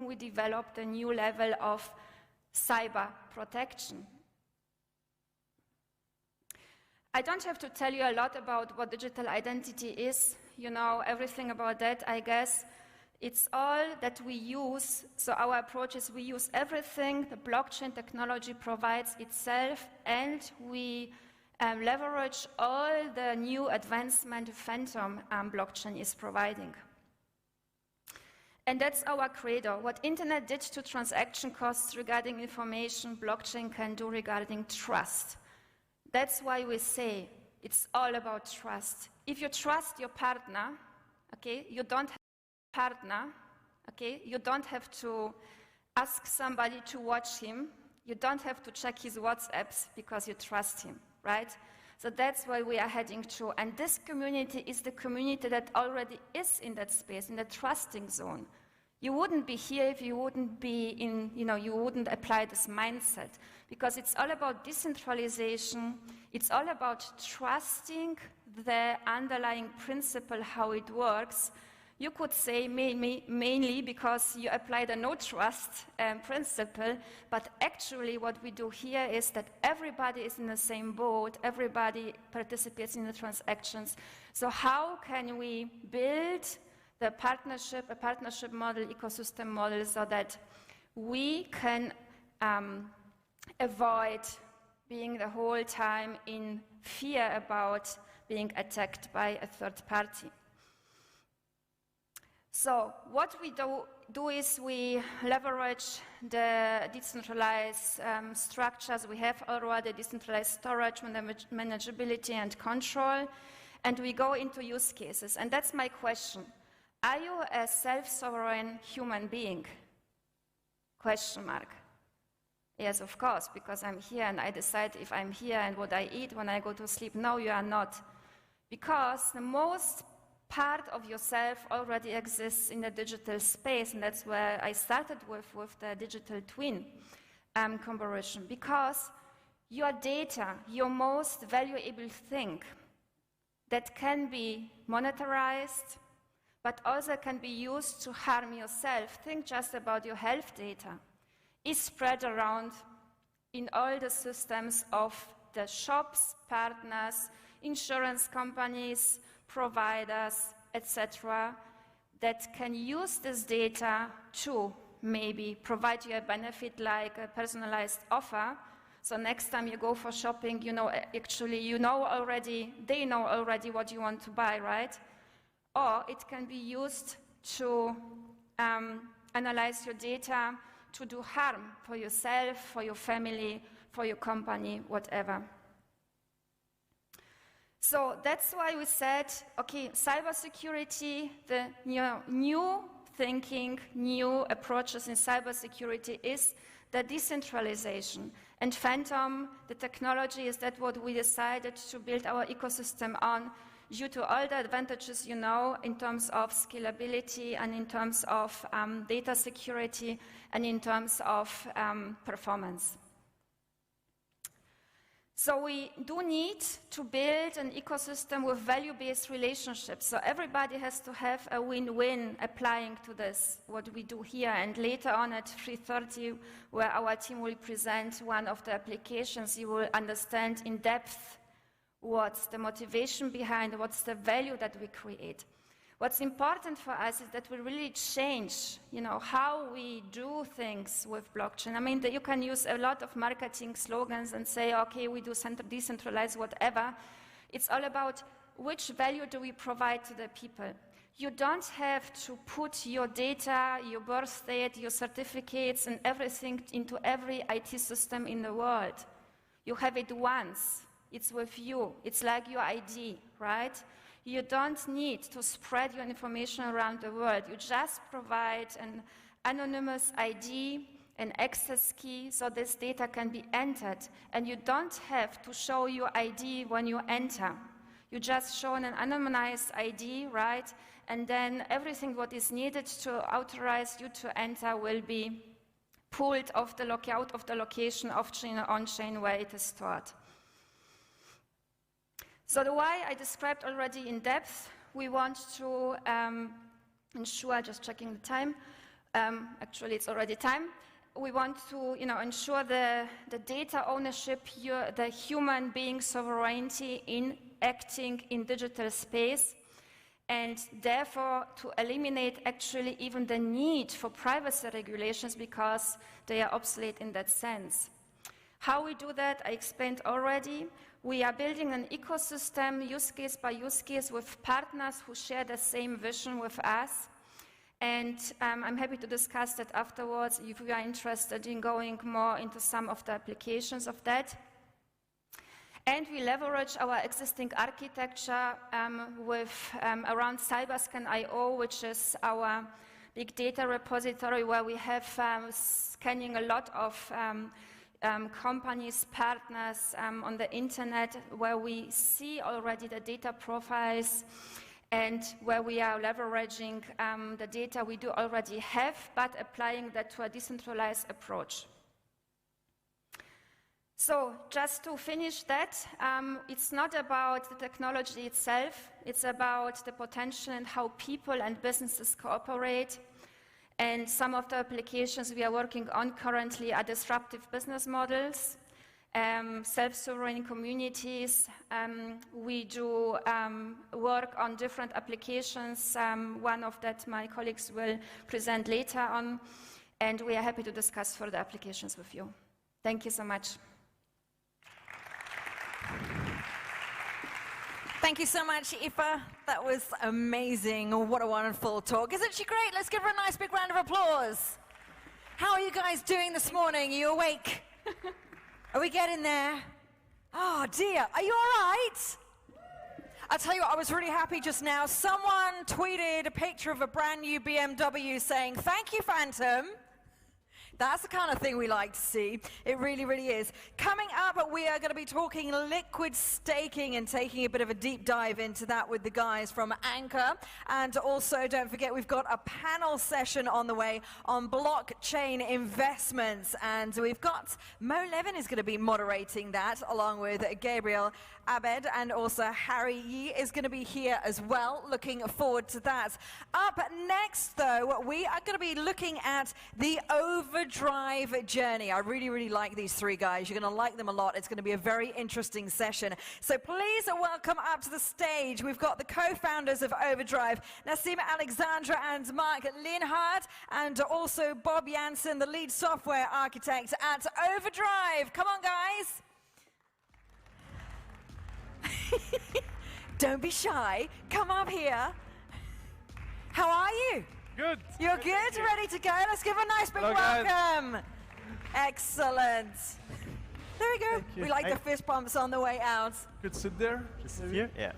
we developed a new level of cyber protection. I don't have to tell you a lot about what digital identity is. You know everything about that, I guess. It's all that we use. So our approach is we use everything the blockchain technology provides itself, and we leverage all the new advancement Fantom blockchain is providing. And that's our credo. What internet did to transaction costs regarding information, blockchain can do regarding trust. That's why we say it's all about trust. If you trust your partner, okay, you don't have a partner, okay, you don't have to ask somebody to watch him, you don't have to check his WhatsApps because you trust him, right? So that's where we are heading to. And this community is the community that already is in that space, in the trusting zone. You wouldn't be here if you wouldn't be in, you wouldn't apply this mindset, because it's all about decentralization. It's all about trusting the underlying principle, how it works. You could say mainly because you apply the no trust principle, but actually what we do here is that everybody is in the same boat, everybody participates in the transactions. So how can we build a partnership model, ecosystem model, so that we can avoid being the whole time in fear about being attacked by a third party. So what we do is we leverage the decentralized structures. We have already decentralized storage, manageability, and control, and we go into use cases. And that's my question. Are you a self-sovereign human being? Question mark. Yes, of course, because I'm here and I decide if I'm here and what I eat when I go to sleep. No, you are not. Because the most part of yourself already exists in the digital space, and that's where I started with the digital twin comparison. Because your data, your most valuable thing that can be monetized, but also can be used to harm yourself. Think just about your health data. Is spread around in all the systems of the shops, partners, insurance companies, providers, etc., that can use this data to maybe provide you a benefit like a personalized offer. So next time you go for shopping, they know already what you want to buy, right? Or it can be used to analyze your data, to do harm for yourself, for your family, for your company, whatever. So that's why we said, okay, cybersecurity, the new thinking, new approaches in cybersecurity is the decentralization. And Fantom, the technology, is that what we decided to build our ecosystem on, due to all the advantages in terms of scalability and in terms of data security and in terms of performance. So we do need to build an ecosystem with value-based relationships. So everybody has to have a win-win applying to this, what we do here. And later on at 3:30, where our team will present one of the applications, you will understand in depth what's the motivation behind, what's the value that we create. What's important for us is that we really change, how we do things with blockchain. I mean, you can use a lot of marketing slogans and say, okay, we do decentralize whatever. It's all about which value do we provide to the people. You don't have to put your data, your birth date, your certificates and everything into every IT system in the world. You have it once. It's with you. It's like your ID, right? You don't need to spread your information around the world. You just provide an anonymous ID, an access key, so this data can be entered. And you don't have to show your ID when you enter. You just show an anonymized ID, right? And then everything what is needed to authorize you to enter will be pulled out of the location off-chain or on-chain where it is stored. So the why I described already in depth. We want to ensure, just checking the time, Actually, it's already time. We want to ensure the data ownership, the human being sovereignty in acting in digital space, and therefore to eliminate actually even the need for privacy regulations because they are obsolete in that sense. How we do that, I explained already. We are building an ecosystem, use case by use case, with partners who share the same vision with us. And I'm happy to discuss that afterwards if you are interested in going more into some of the applications of that. And we leverage our existing architecture with around Cyberscan.io, which is our big data repository where we have scanning a lot of companies, partners on the internet, where we see already the data profiles and where we are leveraging the data we do already have, but applying that to a decentralized approach. So just to finish that, it's not about the technology itself, it's about the potential and how people and businesses cooperate. And some of the applications we are working on currently are disruptive business models, self-sovereign communities. We do work on different applications, one of that my colleagues will present later on, and we are happy to discuss further applications with you. Thank you so much. Thank you so much, Aoife. That was amazing. What a wonderful talk. Isn't she great? Let's give her a nice big round of applause. How are you guys doing this morning? Are you awake? Are we getting there? Oh dear, are you all right? I'll tell you what, I was really happy just now. Someone tweeted a picture of a brand new BMW saying, "Thank you, Fantom." That's the kind of thing we like to see. It really, really is. Coming up, we are going to be talking liquid staking and taking a bit of a deep dive into that with the guys from Anchor. And also, don't forget, we've got a panel session on the way on blockchain investments. And we've got Mo Levin is going to be moderating that, along with Gabriel Abed, and also Harry Yee is going to be here as well. Looking forward to that. Up next, though, we are going to be looking at the overdrive journey. I really, really like these three guys. You're going to like them a lot. It's going to be a very interesting session. So please welcome up to the stage. We've got the co-founders of Overdrive, Nassim Alexandra and Mark Linhart, and also Bob Jansen, the lead software architect at Overdrive. Come on, guys. Don't be shy. Come up here. How are you? Good. You're good? Ready to go? Let's give a nice big welcome. Excellent. There we go. We like the fist bumps on the way out. Could sit there. Just sit here? Yeah.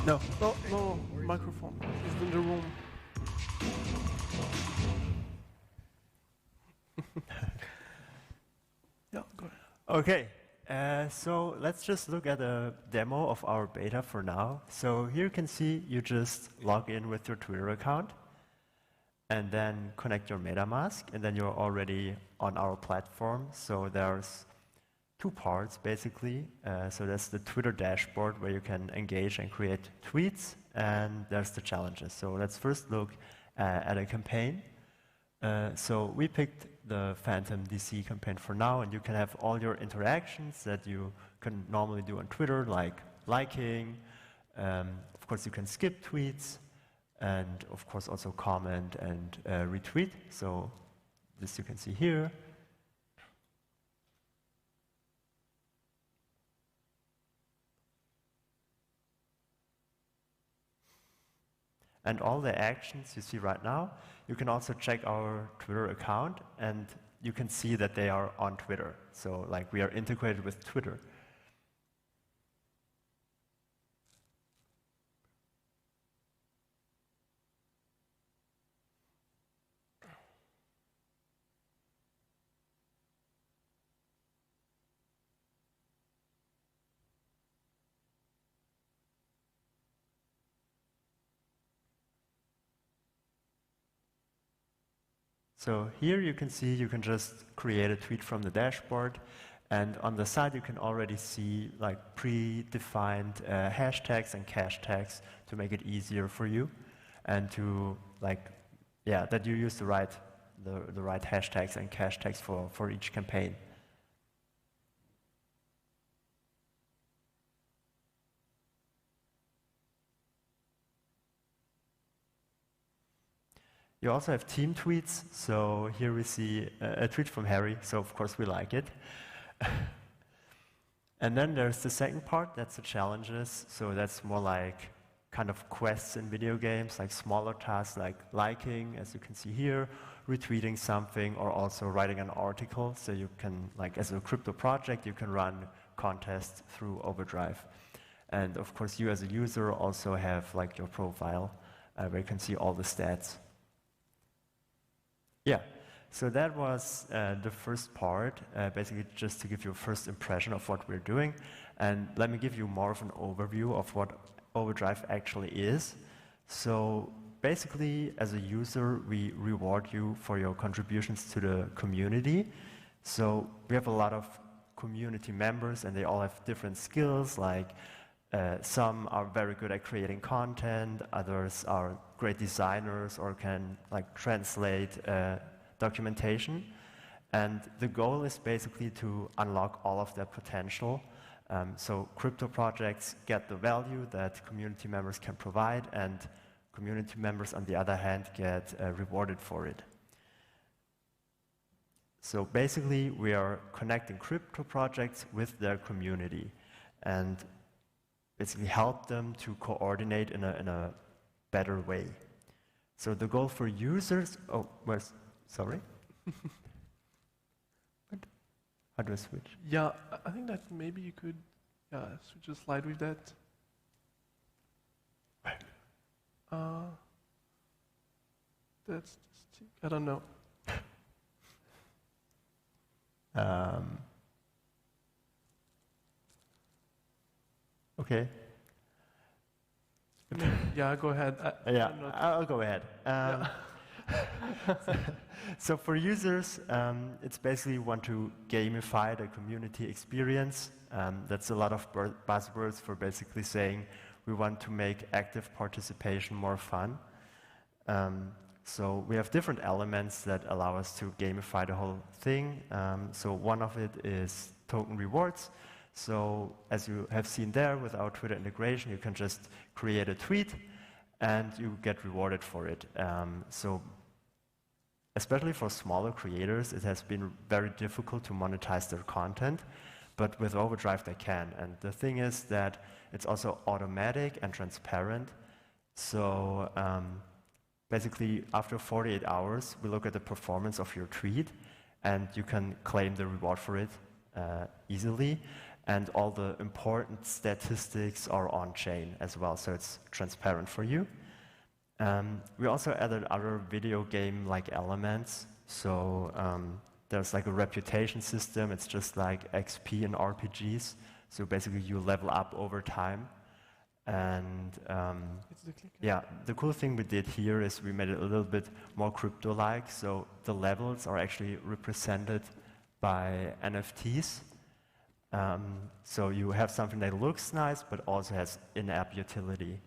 No, no, no, microphone. He's in the room. Yeah, go ahead. Okay, so let's just look at a demo of our beta for now. So here you can see you just log in with your Twitter account and then connect your MetaMask, and then you're already on our platform. So there's two parts, basically. So there's the Twitter dashboard where you can engage and create tweets, and there's the challenges. So let's first look at a campaign. So we picked the Fantom DC campaign for now, and you can have all your interactions that you can normally do on Twitter, like liking. Of course, you can skip tweets, and of course also comment and retweet. So this you can see here. And all the actions you see right now, you can also check our Twitter account, and you can see that they are on Twitter. So like we are integrated with Twitter. So here you can see you can just create a tweet from the dashboard, and on the side you can already see like predefined hashtags and cache tags to make it easier for you, and to that you use the right hashtags and cache tags for each campaign. You also have team tweets. So here we see a tweet from Harry, so of course we like it. And then there's the second part, that's the challenges. So that's more like kind of quests in video games, like smaller tasks like liking, as you can see here, retweeting something, or also writing an article. So you can, like as a crypto project, you can run contests through Overdrive. And of course you as a user also have like your profile where you can see all the stats. Yeah, so that was the first part, basically just to give you a first impression of what we're doing. And let me give you more of an overview of what Overdrive actually is. So basically, as a user, we reward you for your contributions to the community. So we have a lot of community members, and they all have different skills, like some are very good at creating content, others are great designers or can like translate documentation. And the goal is basically to unlock all of their potential. So crypto projects get the value that community members can provide, and community members, on the other hand, get rewarded for it. So basically, we are connecting crypto projects with their community and basically help them to coordinate in a better way. So the goal for users, sorry? How do I switch? Yeah, I think that maybe you could switch a slide with that. That's, I don't know. Okay. Yeah, go ahead. I'll go ahead. So for users, it's basically want to gamify the community experience. That's a lot of buzzwords for basically saying we want to make active participation more fun. So we have different elements that allow us to gamify the whole thing. So one of it is token rewards. So as you have seen there with our Twitter integration, you can just create a tweet and you get rewarded for it. So especially for smaller creators, it has been very difficult to monetize their content, but with Overdrive they can. And the thing is that it's also automatic and transparent. So basically after 48 hours, we look at the performance of your tweet and you can claim the reward for it easily. And all the important statistics are on-chain as well, so it's transparent for you. We also added other video game-like elements. So there's like a reputation system. It's just like XP in RPGs. So basically you level up over time. And the cool thing we did here is we made it a little bit more crypto-like. So the levels are actually represented by NFTs. So you have something that looks nice, but also has in-app utility.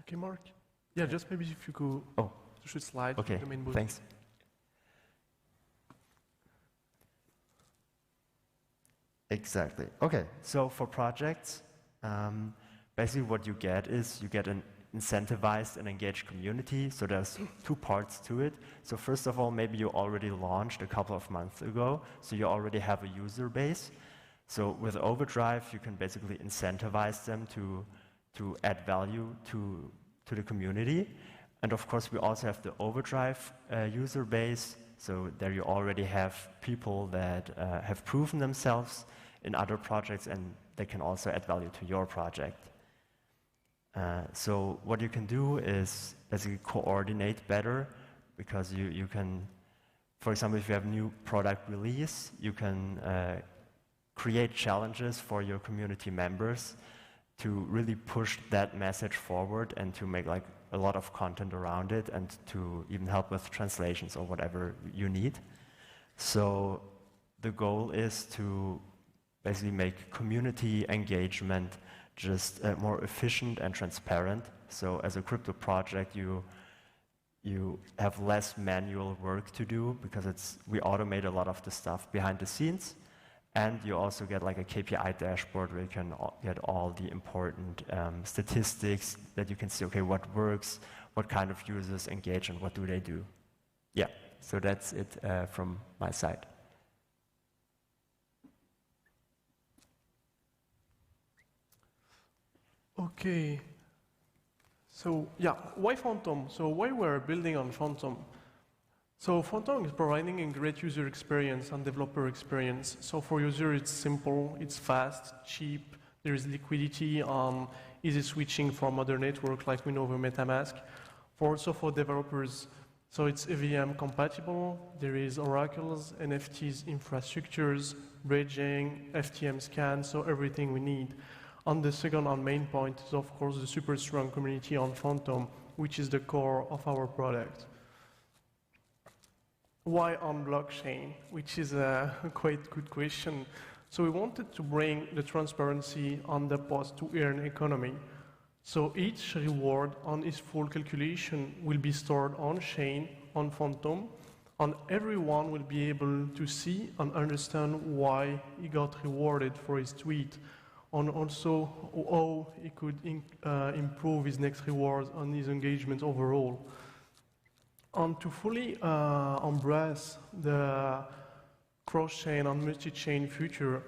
Okay, Mark. Yeah, just maybe if you go to shoot slide. Okay, the main booth. thanks. Exactly. Okay, so for projects, basically what you get is you get an incentivized and engaged community. So there's two parts to it. So first of all, maybe you already launched a couple of months ago, so you already have a user base. So with Overdrive, you can basically incentivize them to add value to the community. And of course, we also have the Overdrive user base. So there you already have people that have proven themselves in other projects, and they can also add value to your project. So what you can do is basically coordinate better, because you can, for example, if you have a new product release, you can create challenges for your community members to really push that message forward and to make like a lot of content around it and to even help with translations or whatever you need. So the goal is to basically make community engagement just more efficient and transparent. So as a crypto project, you have less manual work to do because we automate a lot of the stuff behind the scenes, and you also get like a KPI dashboard where you can get all the important statistics that you can see, okay, what works, what kind of users engage, and what do they do. Yeah, so that's it from my side. Okay. So yeah, why Fantom? So why we're building on Fantom? So Fantom is providing a great user experience and developer experience. So for user, it's simple, it's fast, cheap, there is liquidity, easy switching from other network like we know with MetaMask. Also for developers, so it's EVM compatible, there is oracles, NFTs, infrastructures, bridging, FTM scan, so everything we need. And the second and main point is, of course, the super strong community on Fantom, which is the core of our product. Why on blockchain? Which is a quite good question. So we wanted to bring the transparency on the post-to-earn economy. So each reward on its full calculation will be stored on-chain, on Fantom, and everyone will be able to see and understand why he got rewarded for his tweet, and also how he could improve his next rewards and his engagement overall. And to fully embrace the cross-chain and multi-chain future,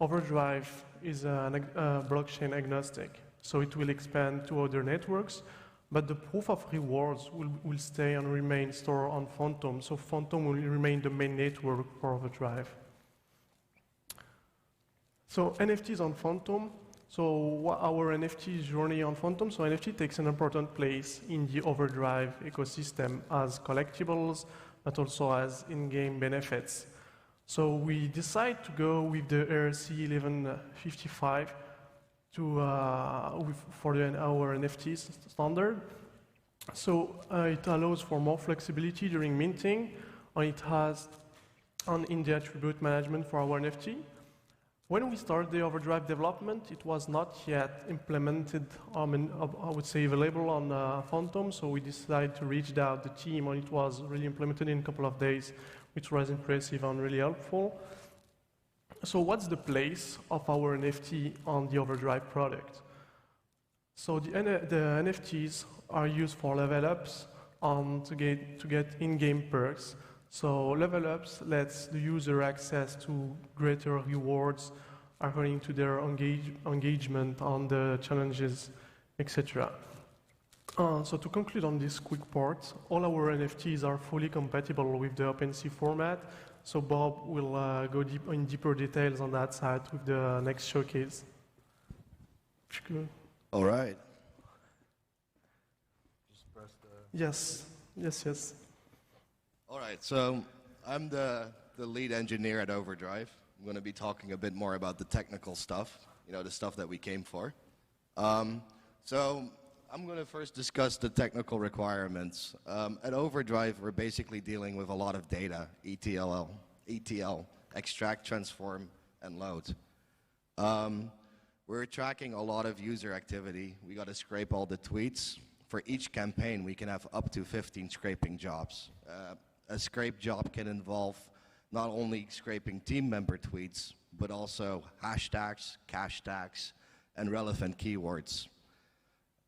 Overdrive is blockchain agnostic. So it will expand to other networks, but the proof of rewards will stay and remain stored on Fantom. So Fantom will remain the main network for Overdrive. So NFTs on Fantom. So our NFT journey on Fantom. So NFT takes an important place in the Overdrive ecosystem as collectibles, but also as in-game benefits. So we decide to go with the ERC 1155 for our NFTs standard. So it allows for more flexibility during minting, and it has an in the attribute management for our NFT. When we started the Overdrive development, it was not yet implemented, I would say available on Fantom, so we decided to reach out the team, and it was really implemented in a couple of days, which was impressive and really helpful. So what's the place of our NFT on the Overdrive product? So the NFTs are used for level ups and to get in-game perks. So level ups lets the user access to greater rewards according to their engagement on the challenges, etc. So to conclude on this quick part, all our NFTs are fully compatible with the OpenSea format. So Bob will go in deeper details on that side with the next showcase. All right. Just press the... Yes. All right, so I'm the lead engineer at Overdrive. I'm going to be talking a bit more about the technical stuff, the stuff that we came for. So I'm going to first discuss the technical requirements. At Overdrive, we're basically dealing with a lot of data, ETL, extract, transform, and load. We're tracking a lot of user activity. We got to scrape all the tweets. For each campaign, we can have up to 15 scraping jobs. A scrape job can involve not only scraping team member tweets, but also hashtags, cash tags, and relevant keywords.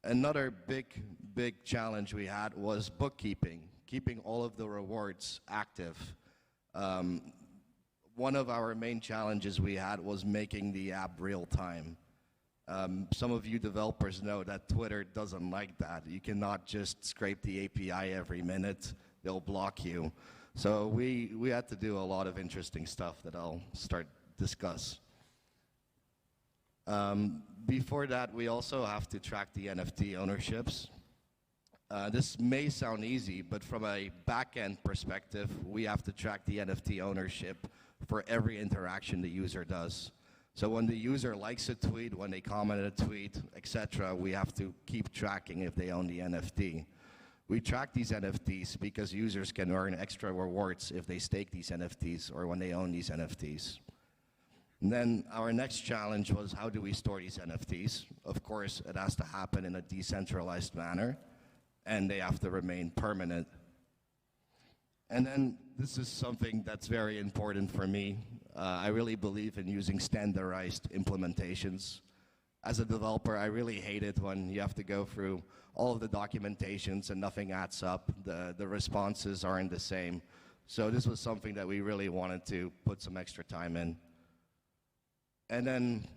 Another big challenge we had was bookkeeping, keeping all of the rewards active. One of our main challenges we had was making the app real time. Some of you developers know that Twitter doesn't like that. You cannot just scrape the API every minute. They'll block you. So we had to do a lot of interesting stuff that I'll start discuss. Before that, we also have to track the NFT ownerships. This may sound easy, but from a back-end perspective, we have to track the NFT ownership for every interaction the user does. So when the user likes a tweet, when they comment a tweet, etc., we have to keep tracking if they own the NFT. We track these NFTs because users can earn extra rewards if they stake these NFTs or when they own these NFTs. And then our next challenge was, how do we store these NFTs? Of course, it has to happen in a decentralized manner, and they have to remain permanent. And then this is something that's very important for me. I really believe in using standardized implementations. As a developer, I really hate it when you have to go through all of the documentations and nothing adds up. The responses aren't the same. So this was something that we really wanted to put some extra time in. And then,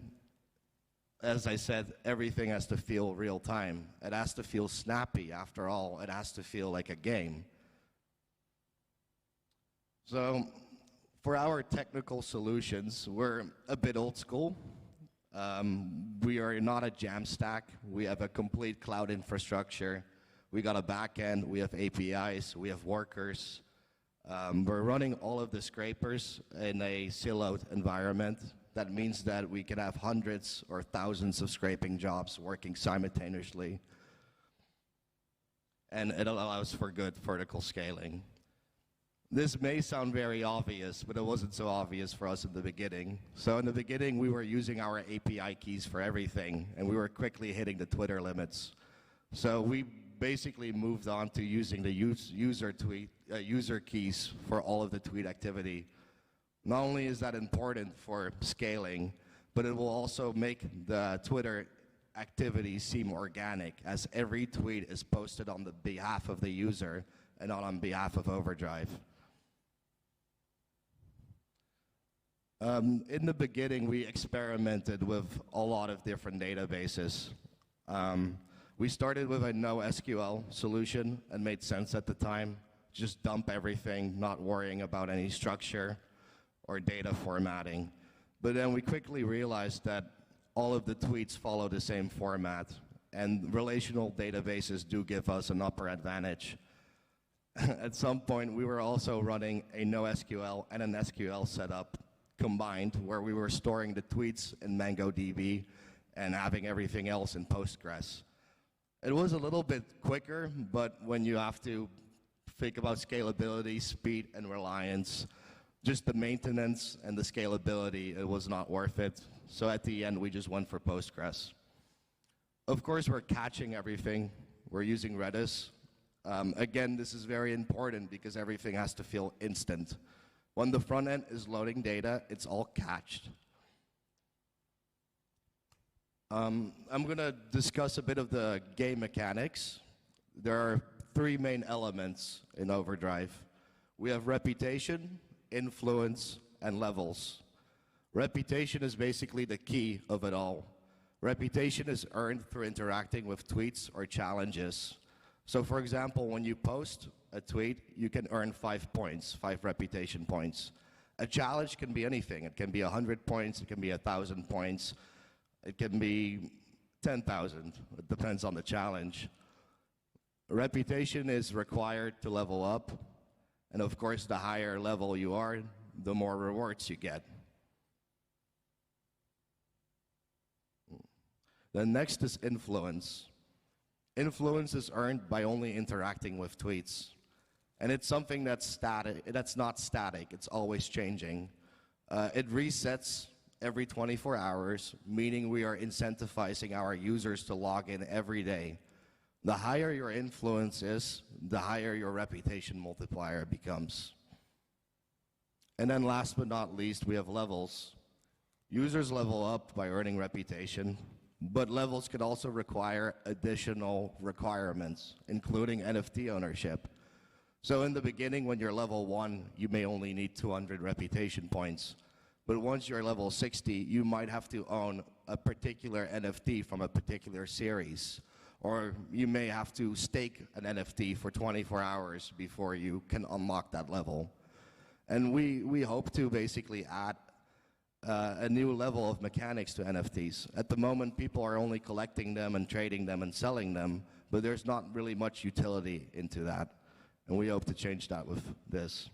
as I said, everything has to feel real time. It has to feel snappy. After all, it has to feel like a game. So for our technical solutions, we're a bit old school. We are not a Jamstack. We have a complete cloud infrastructure. We got a backend. We have APIs. We have workers. We're running all of the scrapers in a siloed environment. That means that we can have hundreds or thousands of scraping jobs working simultaneously. And it allows for good vertical scaling. This may sound very obvious, but it wasn't so obvious for us in the beginning. So in the beginning, we were using our API keys for everything, and we were quickly hitting the Twitter limits. So we basically moved on to using the user keys for all of the tweet activity. Not only is that important for scaling, but it will also make the Twitter activity seem organic, as every tweet is posted on the behalf of the user and not on behalf of Overdrive. In the beginning, we experimented with a lot of different databases. We started with a NoSQL solution, and made sense at the time. Just dump everything, not worrying about any structure or data formatting. But then we quickly realized that all of the tweets follow the same format, and relational databases do give us an upper advantage. At some point, we were also running a NoSQL and an SQL setup combined, where we were storing the tweets in MongoDB and having everything else in Postgres. It was a little bit quicker, but when you have to think about scalability, speed, and reliance, just the maintenance and the scalability, it was not worth it. So at the end, we just went for Postgres. Of course, we're catching everything. We're using Redis. Again, this is very important because everything has to feel instant. When the front end is loading data, it's all cached. I'm going to discuss a bit of the game mechanics. There are three main elements in Overdrive. We have reputation, influence, and levels. Reputation is basically the key of it all. Reputation is earned through interacting with tweets or challenges. So for example, when you post a tweet, you can earn 5 points, 5 reputation points. A challenge can be anything. It can be 100 points, it can be 1,000 points, it can be 10,000. It depends on the challenge. Reputation is required to level up, and of course, the higher level you are, the more rewards you get. The next is influence. Influence is earned by only interacting with tweets. And it's something that's static, that's not static, it's always changing. It resets every 24 hours, meaning we are incentivizing our users to log in every day. The higher your influence is, the higher your reputation multiplier becomes. And then last but not least, we have levels. Users level up by earning reputation, but levels could also require additional requirements, including NFT ownership. So in the beginning, when you're level 1, you may only need 200 reputation points. But once you're level 60, you might have to own a particular NFT from a particular series. Or you may have to stake an NFT for 24 hours before you can unlock that level. And we hope to basically add a new level of mechanics to NFTs. At the moment, people are only collecting them and trading them and selling them, but there's not really much utility into that. And we hope to change that with this.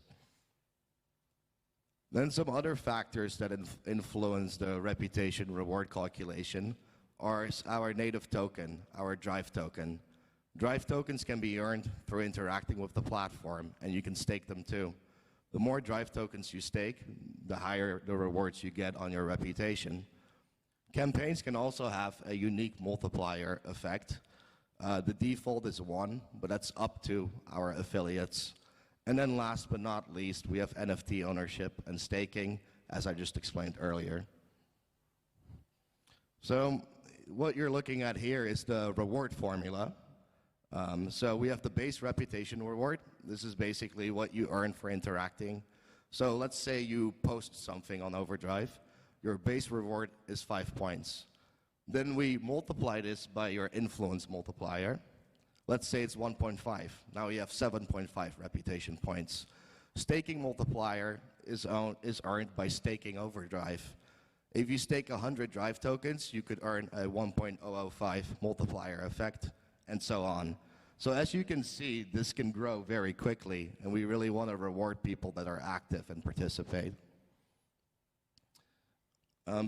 Then some other factors that influence the reputation reward calculation are our native token, our drive token. Drive tokens can be earned through interacting with the platform, and you can stake them too. The more drive tokens you stake, the higher the rewards you get on your reputation. Campaigns can also have a unique multiplier effect. The default is 1, but that's up to our affiliates. And then last but not least, we have NFT ownership and staking, as I just explained earlier. So what you're looking at here is the reward formula. So we have the base reputation reward. This is basically what you earn for interacting. So let's say you post something on Overdrive. Your base reward is 5 points. Then we multiply this by your influence multiplier. Let's say it's 1.5. Now you have 7.5 reputation points. Staking multiplier is earned by staking Overdrive. If you stake 100 drive tokens, you could earn a 1.005 multiplier effect, and so on. So as you can see, this can grow very quickly, and we really want to reward people that are active and participate.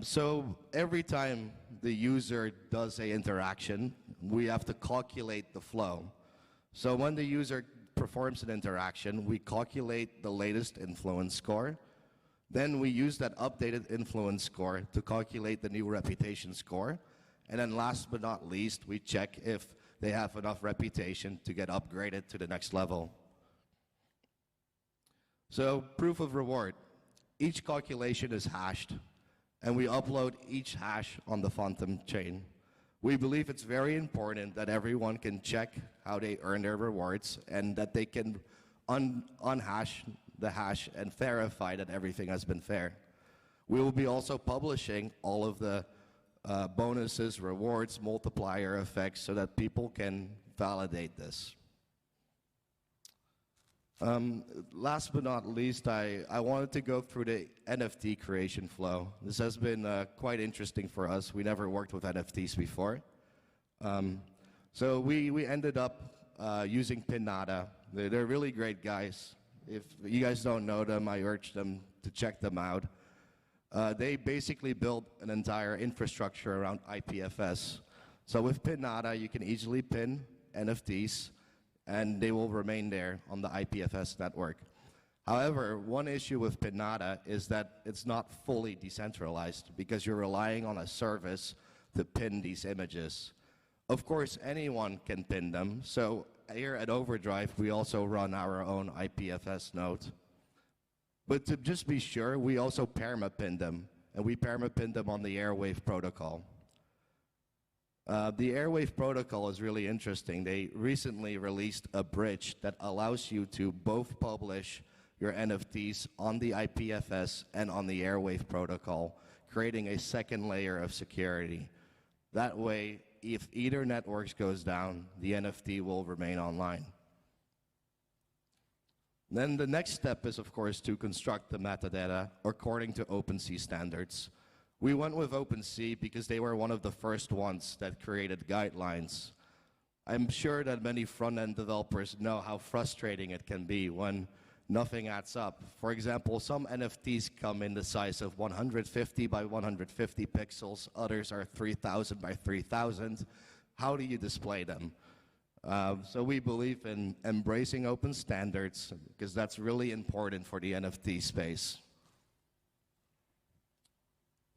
So every time the user does an interaction, we have to calculate the flow. So when the user performs an interaction, we calculate the latest influence score. Then we use that updated influence score to calculate the new reputation score. And then last but not least, we check if they have enough reputation to get upgraded to the next level. So proof of reward. Each calculation is hashed, and we upload each hash on the Fantom chain. We believe it's very important that everyone can check how they earn their rewards and that they can unhash the hash and verify that everything has been fair. We will be also publishing all of the bonuses, rewards, multiplier effects so that people can validate this. Last but not least, I wanted to go through the NFT creation flow. This has been quite interesting for us. We never worked with NFTs before. So we ended up using Pinata. They're really great guys. If you guys don't know them, I urge them to check them out. They basically built an entire infrastructure around IPFS. So with Pinata, you can easily pin NFTs, and they will remain there on the IPFS network. However, one issue with Pinata is that it's not fully decentralized because you're relying on a service to pin these images. Of course, anyone can pin them. So here at Overdrive, we also run our own IPFS node. But to just be sure, we also perma-pin them, and we perma-pin them on the Airwave protocol. The Airwave protocol is really interesting. They recently released a bridge that allows you to both publish your NFTs on the IPFS and on the Airwave protocol, creating a second layer of security. That way, if either network goes down, the NFT will remain online. Then the next step is, of course, to construct the metadata according to OpenSea standards. We went with OpenSea because they were one of the first ones that created guidelines. I'm sure that many front-end developers know how frustrating it can be when nothing adds up. For example, some NFTs come in the size of 150 by 150 pixels. Others are 3,000 by 3,000. How do you display them? So we believe in embracing open standards because that's really important for the NFT space.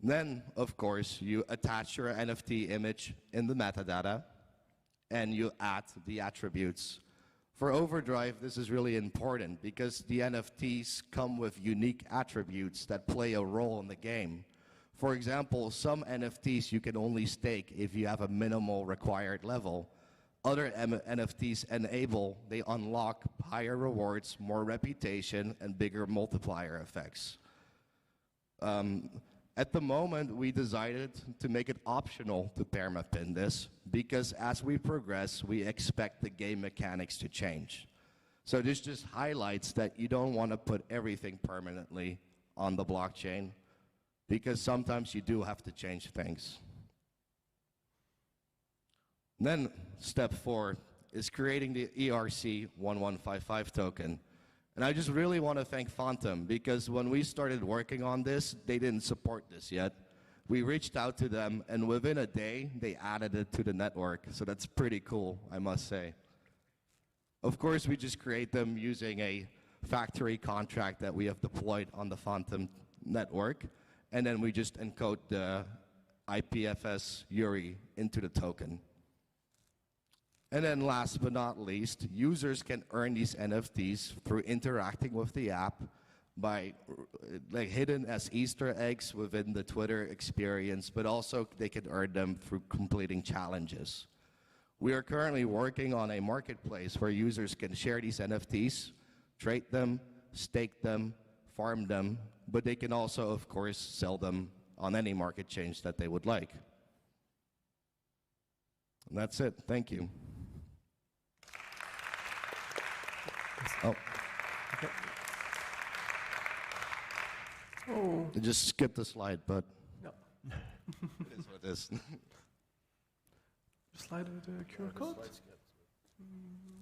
Then, of course, you attach your NFT image in the metadata and you add the attributes. For Overdrive, this is really important because the NFTs come with unique attributes that play a role in the game. For example, some NFTs you can only stake if you have a minimal required level. Other NFTs they unlock higher rewards, more reputation, and bigger multiplier effects. At the moment, we decided to make it optional to perma-pin this because as we progress, we expect the game mechanics to change. So this just highlights that you don't want to put everything permanently on the blockchain because sometimes you do have to change things. Then step 4 is creating the ERC1155 token. And I just really want to thank Fantom, because when we started working on this, they didn't support this yet. We reached out to them, and within a day, they added it to the network. So that's pretty cool, I must say. Of course, we just create them using a factory contract that we have deployed on the Fantom network, and then we just encode the IPFS URI into the token. And then last but not least, users can earn these NFTs through interacting with the app by hidden as Easter eggs within the Twitter experience, but also they can earn them through completing challenges. We are currently working on a marketplace where users can share these NFTs, trade them, stake them, farm them, but they can also, of course, sell them on any market change that they would like. And that's it. Thank you. Oh. Okay. Oh. I just skipped the slide, but No. it is what it is. Slide with the QR code?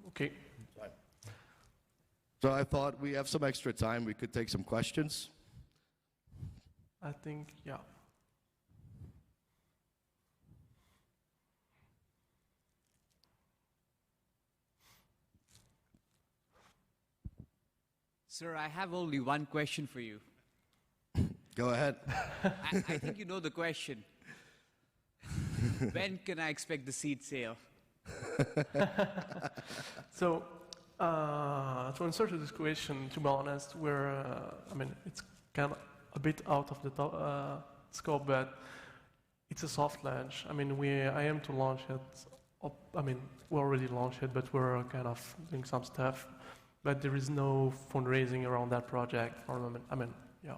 Okay. So I thought we have some extra time. We could take some questions. I think, yeah. Sir, I have only one question for you. Go ahead. I think you know the question. When can I expect the seed sale? So, to answer to this question, to be honest, I mean, it's kind of a bit out of the scope, but it's a soft launch. I mean, I aim to launch it. I mean, we already launched it, but we're kind of doing some stuff. But there is no fundraising around that project for the moment. I mean, yeah.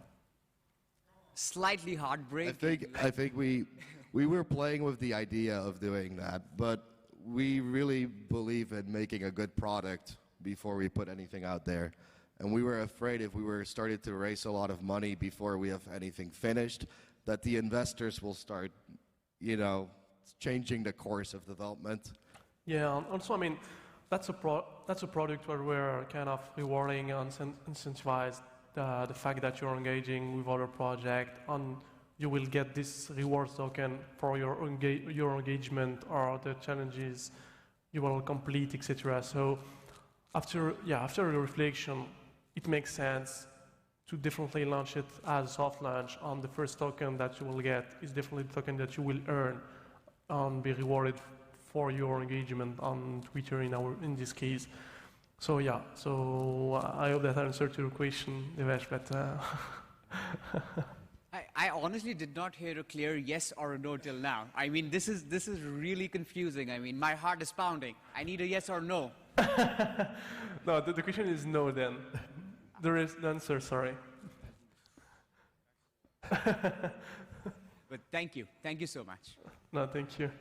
Slightly heartbreaking. I think we were playing with the idea of doing that, but we really believe in making a good product before we put anything out there. And we were afraid if we were started to raise a lot of money before we have anything finished, that the investors will start, you know, changing the course of development. Yeah, and also, I mean, that's a product where we're kind of rewarding and incentivize the fact that you're engaging with other projects, and you will get this rewards token for your engagement or the challenges you will complete, etc. So after a reflection, it makes sense to definitely launch it as a soft launch. And the first token that you will get is definitely the token that you will earn and be rewarded for your engagement on Twitter in this case. So yeah, so I hope that answered your question, Devesh, but I honestly did not hear a clear yes or a no till now. I mean, this is really confusing. I mean, my heart is pounding. I need a yes or no. no, the question is no then. There is the answer, sorry. But thank you. Thank you so much. No, thank you.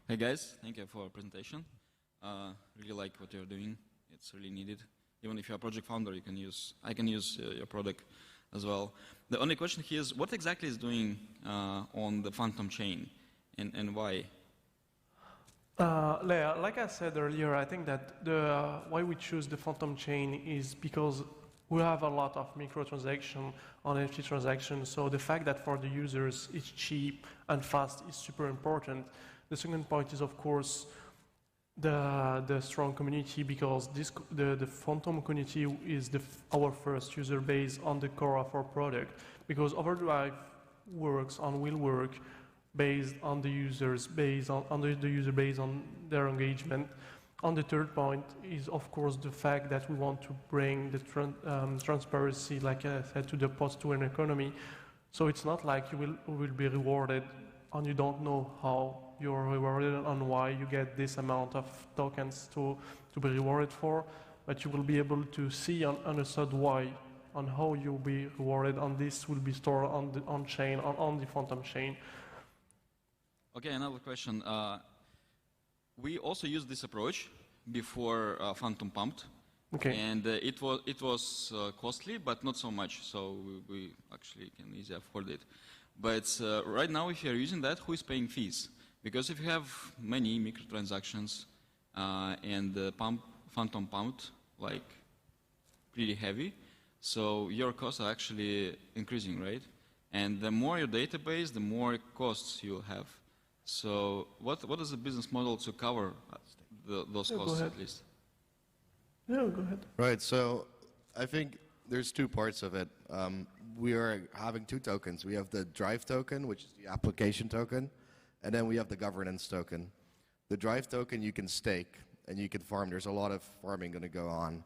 Hey guys, thank you for your presentation. Really like what you're doing. It's really needed. Even if you're a project founder, I can use your product as well. The only question here is, what exactly is doing on the Fantom chain, and why? Like I said earlier, I think that why we choose the Fantom chain is because we have a lot of microtransaction on NFT transactions. So the fact that for the users it's cheap and fast is super important. The second point is, of course, the strong community, because the Fantom community is our first user base on the core of our product. Because Overdrive works and will work based on the users, based on the user base on their engagement. And the third point is, of course, the fact that we want to bring the transparency, like I said, to the post-to-earn economy. So it's not like you will be rewarded and you don't know how you're rewarded and why you get this amount of tokens to be rewarded for, but you will be able to see and understand why and how you'll be rewarded, and this will be stored on chain, on the Fantom chain. Okay, another question. We also used this approach before Fantom pumped, Okay. and it was costly, but not so much. So we actually can easily afford it. But right now, if you're using that, who is paying fees? Because if you have many microtransactions and the Fantom pumped like pretty heavy, so your costs are actually increasing, right? And the more your database, the more costs you'll have. So what is the business model to cover those costs at least? Yeah, go ahead. Right, so I think there's two parts of it. We are having two tokens. We have the drive token, which is the application token, and then we have the governance token. The drive token you can stake and you can farm. There's a lot of farming going to go on.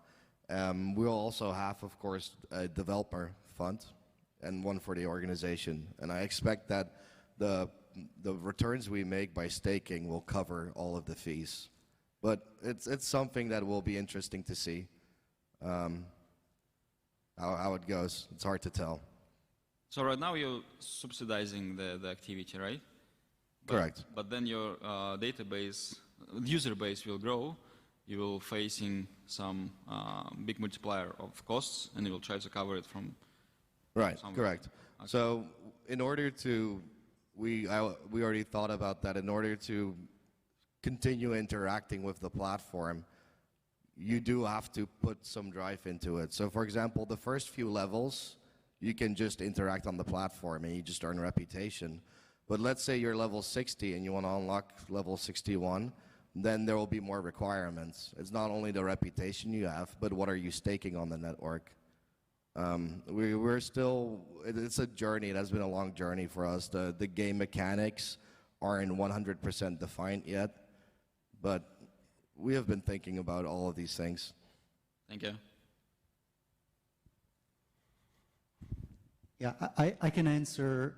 We'll also have, of course, a developer fund and one for the organization. And I expect that the returns we make by staking will cover all of the fees. But it's something that will be interesting to see how it goes. It's hard to tell. So right now you're subsidizing the activity, right? Correct. But then your database, user base will grow. You will facing some big multiplier of costs, and you will try to cover it from. Right. somewhere. Correct. Okay. So in order to, we already thought about that. In order to continue interacting with the platform, you do have to put some drive into it. So for example, the first few levels, you can just interact on the platform and you just earn reputation. But let's say you're level 60 and you want to unlock level 61, then there will be more requirements. It's not only the reputation you have, but what are you staking on the network? We're still, it's a journey. It has been a long journey for us. The game mechanics aren't 100% defined yet, but we have been thinking about all of these things. Thank you. Yeah, I can answer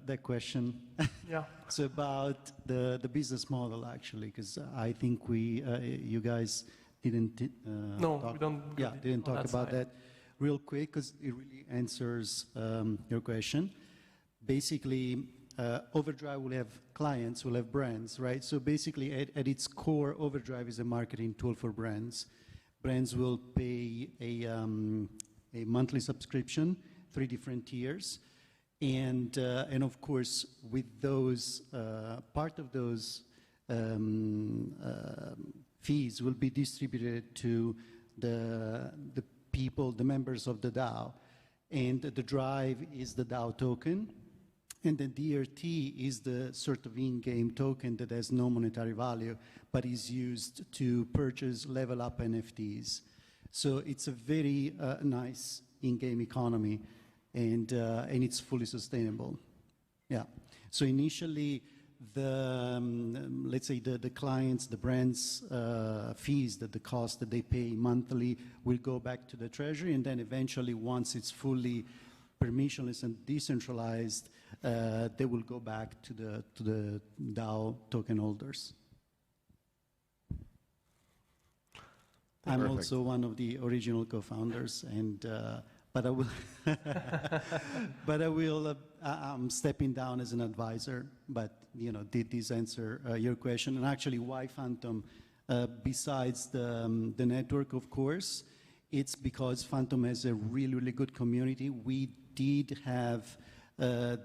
that question. Yeah. It's about the business model, actually, because I think you guys didn't No, talk, we don't. yeah, didn't on talk about side. that real quick, because it really answers your question. Basically, Overdrive will have clients, will have brands, right? So basically, at its core, Overdrive is a marketing tool for brands. Brands will pay a monthly subscription, 3 different tiers, and of course, with those, part of those fees will be distributed to the people, the members of the DAO, and the drive is the DAO token, and the DRT is the sort of in-game token that has no monetary value, but is used to purchase level up NFTs. So it's a very nice in-game economy, and it's fully sustainable. Yeah. So initially, let's say the clients, the brands' fees, the cost that they pay monthly will go back to the treasury, and then eventually, once it's fully permissionless and decentralized, they will go back to the DAO token holders. I'm Perfect. also one of the original co-founders, and but I will, I'm stepping down as an advisor. But did this answer your question? And actually, why Fantom? Besides the network, of course, it's because Fantom has a really, really good community. We did have the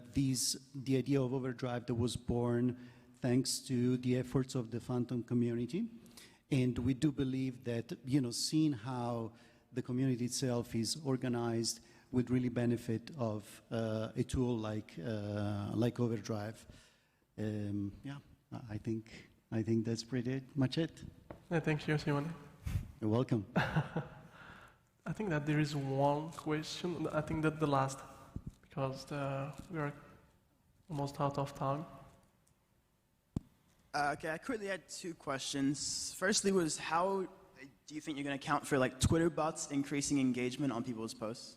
idea of Overdrive that was born thanks to the efforts of the Fantom community. And we do believe that, seeing how the community itself is organized would really benefit of a tool like Overdrive. Yeah, I think that's pretty much it. Yeah, thank you, Simone. You're welcome. I think that there is one question. I think that the last, because we are almost out of time. Okay, I quickly had 2 questions. Firstly was, how do you think you're going to account for Twitter bots increasing engagement on people's posts?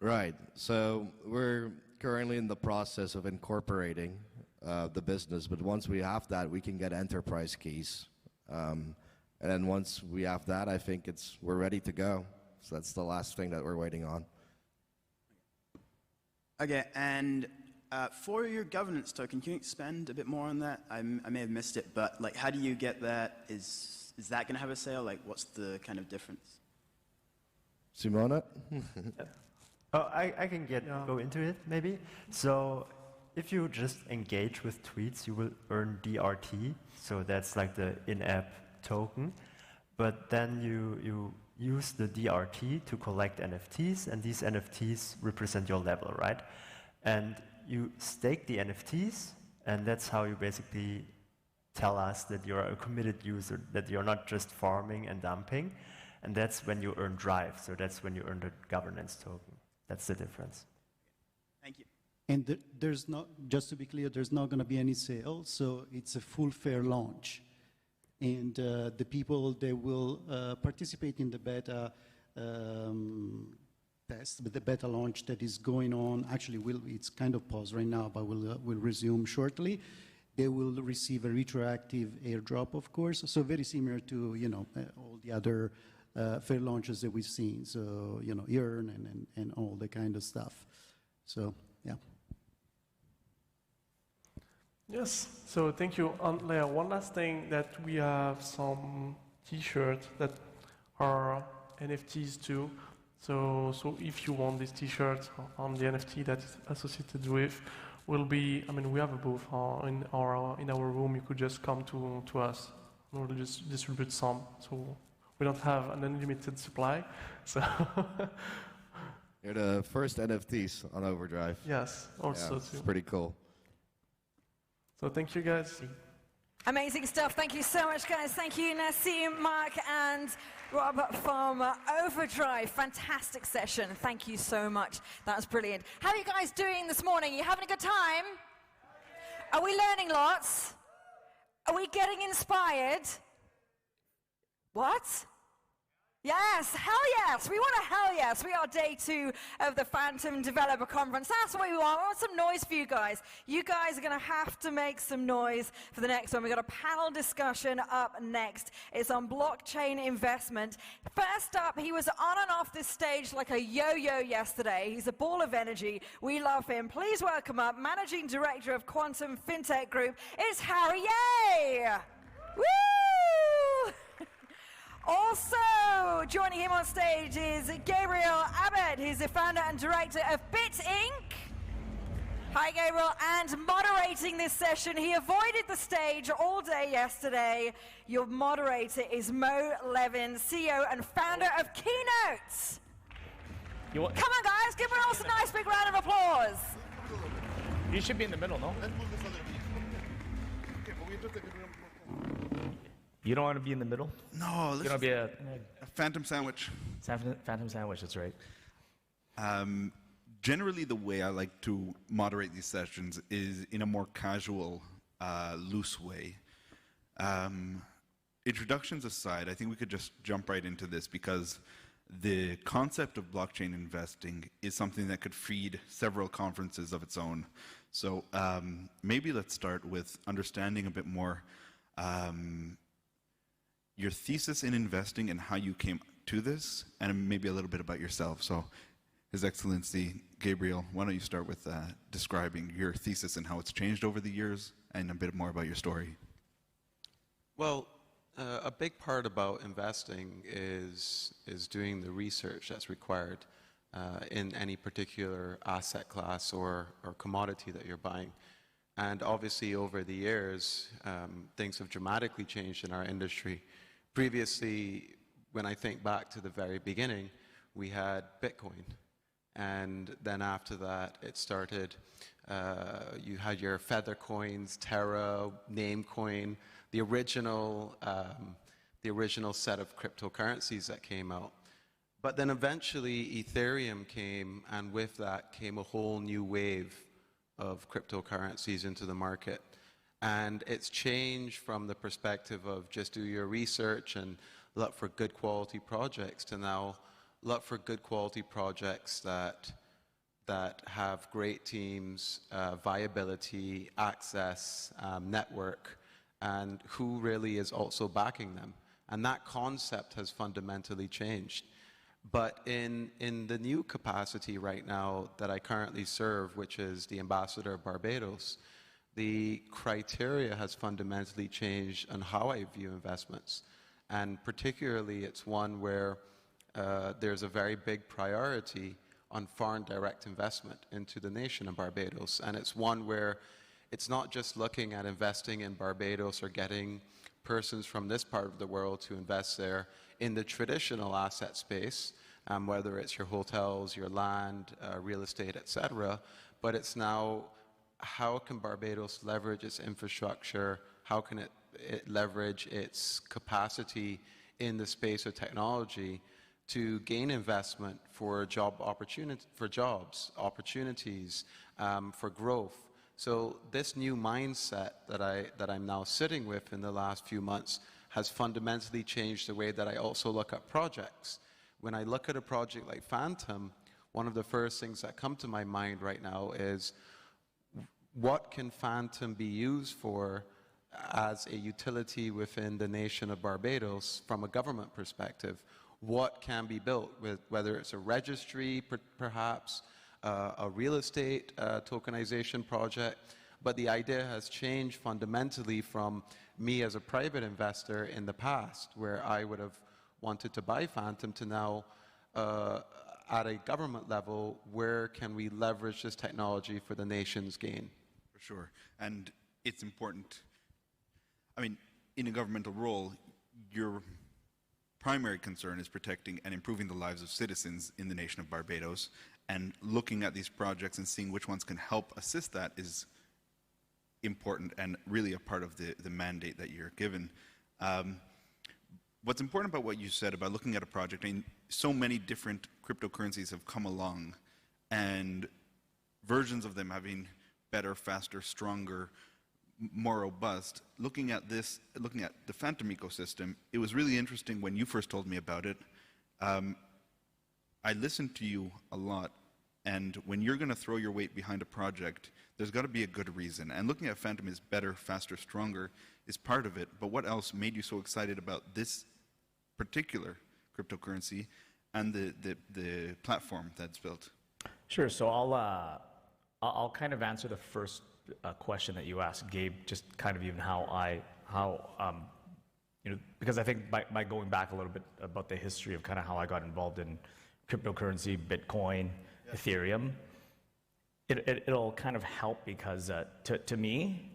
Right. So we're currently in the process of incorporating the business, but once we have that, we can get enterprise keys. And then once we have that, I think we're ready to go. So that's the last thing that we're waiting on. Okay, and for your governance token, can you expand a bit more on that? I may have missed it, but how do you get that? Is that going to have a sale? What's the kind of difference? Simona? Oh, I can go into it maybe. So if you just engage with tweets, you will earn DRT. So that's like the in-app token. But then you use the DRT to collect NFTs, and these NFTs represent your level, right? And you stake the NFTs, and that's how you basically tell us that you're a committed user, that you're not just farming and dumping. And that's when you earn drive. So that's when you earn the governance token. That's the difference. Thank you. And there's not, just to be clear, there's not going to be any sale, so it's a full fair launch. And the people that will participate in the beta test, but the beta launch that is going on, actually it's kind of paused right now, but will resume shortly. They will receive a retroactive airdrop, of course, so very similar to, you know, all the other fair launches that we've seen, so, you know, earn and all the kind of stuff. So, yeah. Yes, so thank you. Leah, one last thing, that we have some t-shirts that are NFTs too. So if you want these t-shirts on the NFT that is associated with, will be, I mean, we have a booth in our room. You could just come to us. We'll just distribute some. So we don't have an unlimited supply. So You're the first NFTs on Overdrive. yes, also Yeah, too. it's pretty cool. So thank you guys. Amazing stuff. Thank you so much, guys. Thank you, Nassim, Mark, and Rob from Overdrive. Fantastic session. Thank you so much. That was brilliant. How are you guys doing this morning? You having a good time? Are we learning lots? Are we getting inspired? What? Yes, hell yes. We want a hell yes. We are day 2 of the Fantom Developer Conference. That's what we want. We want some noise for you guys. You guys are going to have to make some noise for the next one. We've got a panel discussion up next. It's on blockchain investment. First up, he was on and off this stage like a yo-yo yesterday. He's a ball of energy. We love him. Please welcome up Managing Director of Quantum FinTech Group. It's Harry Yeh. Woo! Also, joining him on stage is Gabriel Abed. He's the founder and director of Bit Inc. Hi, Gabriel. And moderating this session, he avoided the stage all day yesterday. Your moderator is Mo Levin, CEO and founder of Keynotes. Come on, guys. Give us a nice big round of applause. You should be in the middle, no? You don't want to be in the middle? No, You don't be a Phantom sandwich. Phantom sandwich, that's right. Generally, the way I like to moderate these sessions is in a more casual, loose way. Introductions aside, I think we could just jump right into this because the concept of blockchain investing is something that could feed several conferences of its own. So maybe let's start with understanding a bit more your thesis in investing and how you came to this, and maybe a little bit about yourself. So, His Excellency Gabriel, why don't you start with describing your thesis and how it's changed over the years, and a bit more about your story. Well, a big part about investing is doing the research that's required in any particular asset class or commodity that you're buying. And obviously, over the years, things have dramatically changed in our industry. Previously, when I think back to the very beginning, we had Bitcoin. And then after that, it started, you had your Feather coins, Terra, Namecoin, the original set of cryptocurrencies that came out. But then eventually Ethereum came, and with that came a whole new wave of cryptocurrencies into the market. And it's changed from the perspective of just do your research and look for good quality projects to now look for good quality projects that have great teams, viability, access, network, and who really is also backing them. And that concept has fundamentally changed. But in the new capacity right now that I currently serve, which is the Ambassador of Barbados, the criteria has fundamentally changed on how I view investments. And particularly, it's one where there's a very big priority on foreign direct investment into the nation of Barbados. And it's one where it's not just looking at investing in Barbados or getting persons from this part of the world to invest there in the traditional asset space, whether it's your hotels, your land, real estate, etc. But it's now, how can Barbados leverage its infrastructure? How can it leverage its capacity in the space of technology to gain investment for job opportunity, for jobs, opportunities, for growth? So this new mindset that I'm now sitting with in the last few months has fundamentally changed the way that I also look at projects. When I look at a project like Fantom, one of the first things that come to my mind right now is, what can Fantom be used for as a utility within the nation of Barbados from a government perspective? What can be built, with whether it's a registry, perhaps, a real estate tokenization project? But the idea has changed fundamentally from me as a private investor in the past, where I would have wanted to buy Fantom, to now at a government level, where can we leverage this technology for the nation's gain? For sure. And it's important. I mean, in a governmental role, your primary concern is protecting and improving the lives of citizens in the nation of Barbados. And looking at these projects and seeing which ones can help assist that is important and really a part of the mandate that you're given. What's important about what you said about looking at a project, I mean, so many different cryptocurrencies have come along, and versions of them having better, faster, stronger, more robust. Looking at this, looking at the Fantom ecosystem, it was really interesting when you first told me about it. I listened to you a lot, and when you're going to throw your weight behind a project, there's got to be a good reason. And looking at Fantom is better, faster, stronger is part of it. But what else made you so excited about this particular cryptocurrency and the platform that's built? Sure. So I'll kind of answer the first question that you asked, Gabe, just kind of even because I think by going back a little bit about the history of kind of how I got involved in cryptocurrency, Bitcoin, Ethereum, it'll kind of help because to me,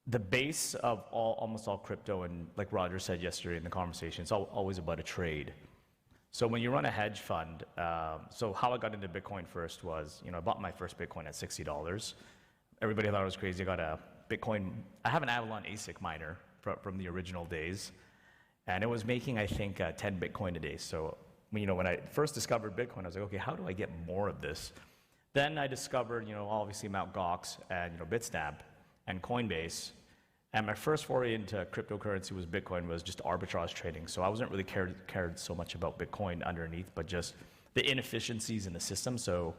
the base of almost all crypto, and like Roger said yesterday in the conversation, it's always about a trade. So when you run a hedge fund, so how I got into Bitcoin first was, I bought my first Bitcoin at $60. Everybody thought I was crazy. I got a Bitcoin. I have an Avalon ASIC miner from the original days, and it was making, I think, 10 Bitcoin a day. So when I first discovered Bitcoin, I was like, okay, how do I get more of this? Then I discovered, obviously Mt. Gox and Bitstamp and Coinbase. And my first foray into cryptocurrency was Bitcoin, was just arbitrage trading. So I wasn't really cared so much about Bitcoin underneath, but just the inefficiencies in the system. So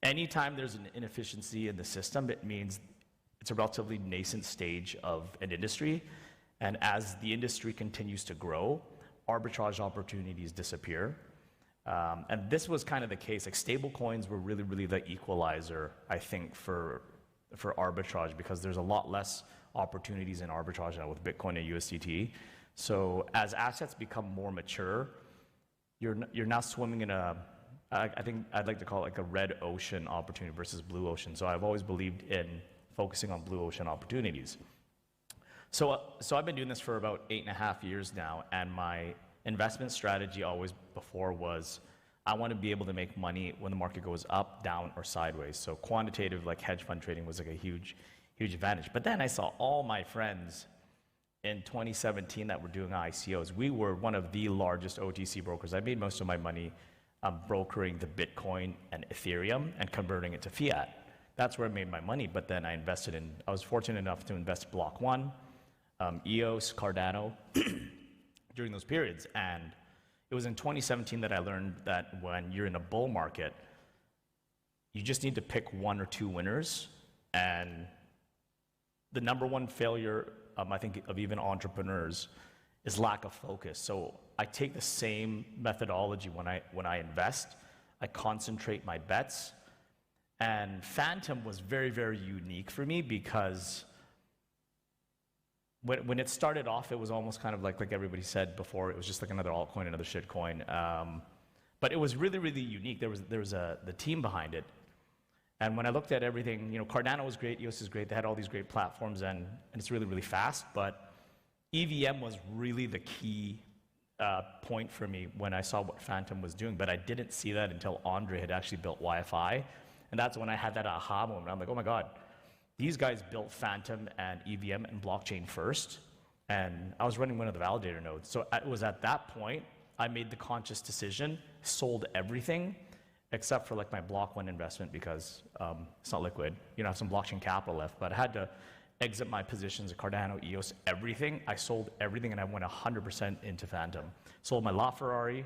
anytime there's an inefficiency in the system, it means it's a relatively nascent stage of an industry. And as the industry continues to grow, arbitrage opportunities disappear. And this was kind of the case. Like, stable coins were really, really the equalizer, I think, for arbitrage, because there's a lot less opportunities in arbitrage now with Bitcoin and USDT. So as assets become more mature, you're now swimming in I think I'd like to call it like a red ocean opportunity versus blue ocean. So I've always believed in focusing on blue ocean opportunities. So I've been doing this for about 8.5 years now, and my investment strategy always before was, I want to be able to make money when the market goes up, down, or sideways. So quantitative, like hedge fund trading, was like a huge advantage. But then I saw all my friends in 2017 that were doing ICOs. We were one of the largest OTC brokers. I made most of my money brokering the Bitcoin and Ethereum and converting it to fiat. That's where I made my money. But then I was fortunate enough to invest Block One, EOS, Cardano during those periods. And it was in 2017 that I learned that when you're in a bull market, you just need to pick one or two winners. And the number one failure, I think, of even entrepreneurs is lack of focus. So I take the same methodology when I invest. I concentrate my bets. And Fantom was very, very unique for me because when it started off, it was almost kind of like everybody said before, it was just like another altcoin, another shitcoin. But it was really, really unique. There was the team behind it. And when I looked at everything, Cardano was great, EOS is great, they had all these great platforms, and it's really, really fast, but EVM was really the key point for me when I saw what Fantom was doing, but I didn't see that until Andre had actually built Wi-Fi, and that's when I had that aha moment. I'm like, oh my God, these guys built Fantom and EVM and blockchain first, and I was running one of the validator nodes. So it was at that point, I made the conscious decision, sold everything, except for like my block one investment because it's not liquid. I have some blockchain capital left, but I had to exit my positions at Cardano, EOS, everything. I sold everything and I went 100% into Fantom. Sold my LaFerrari,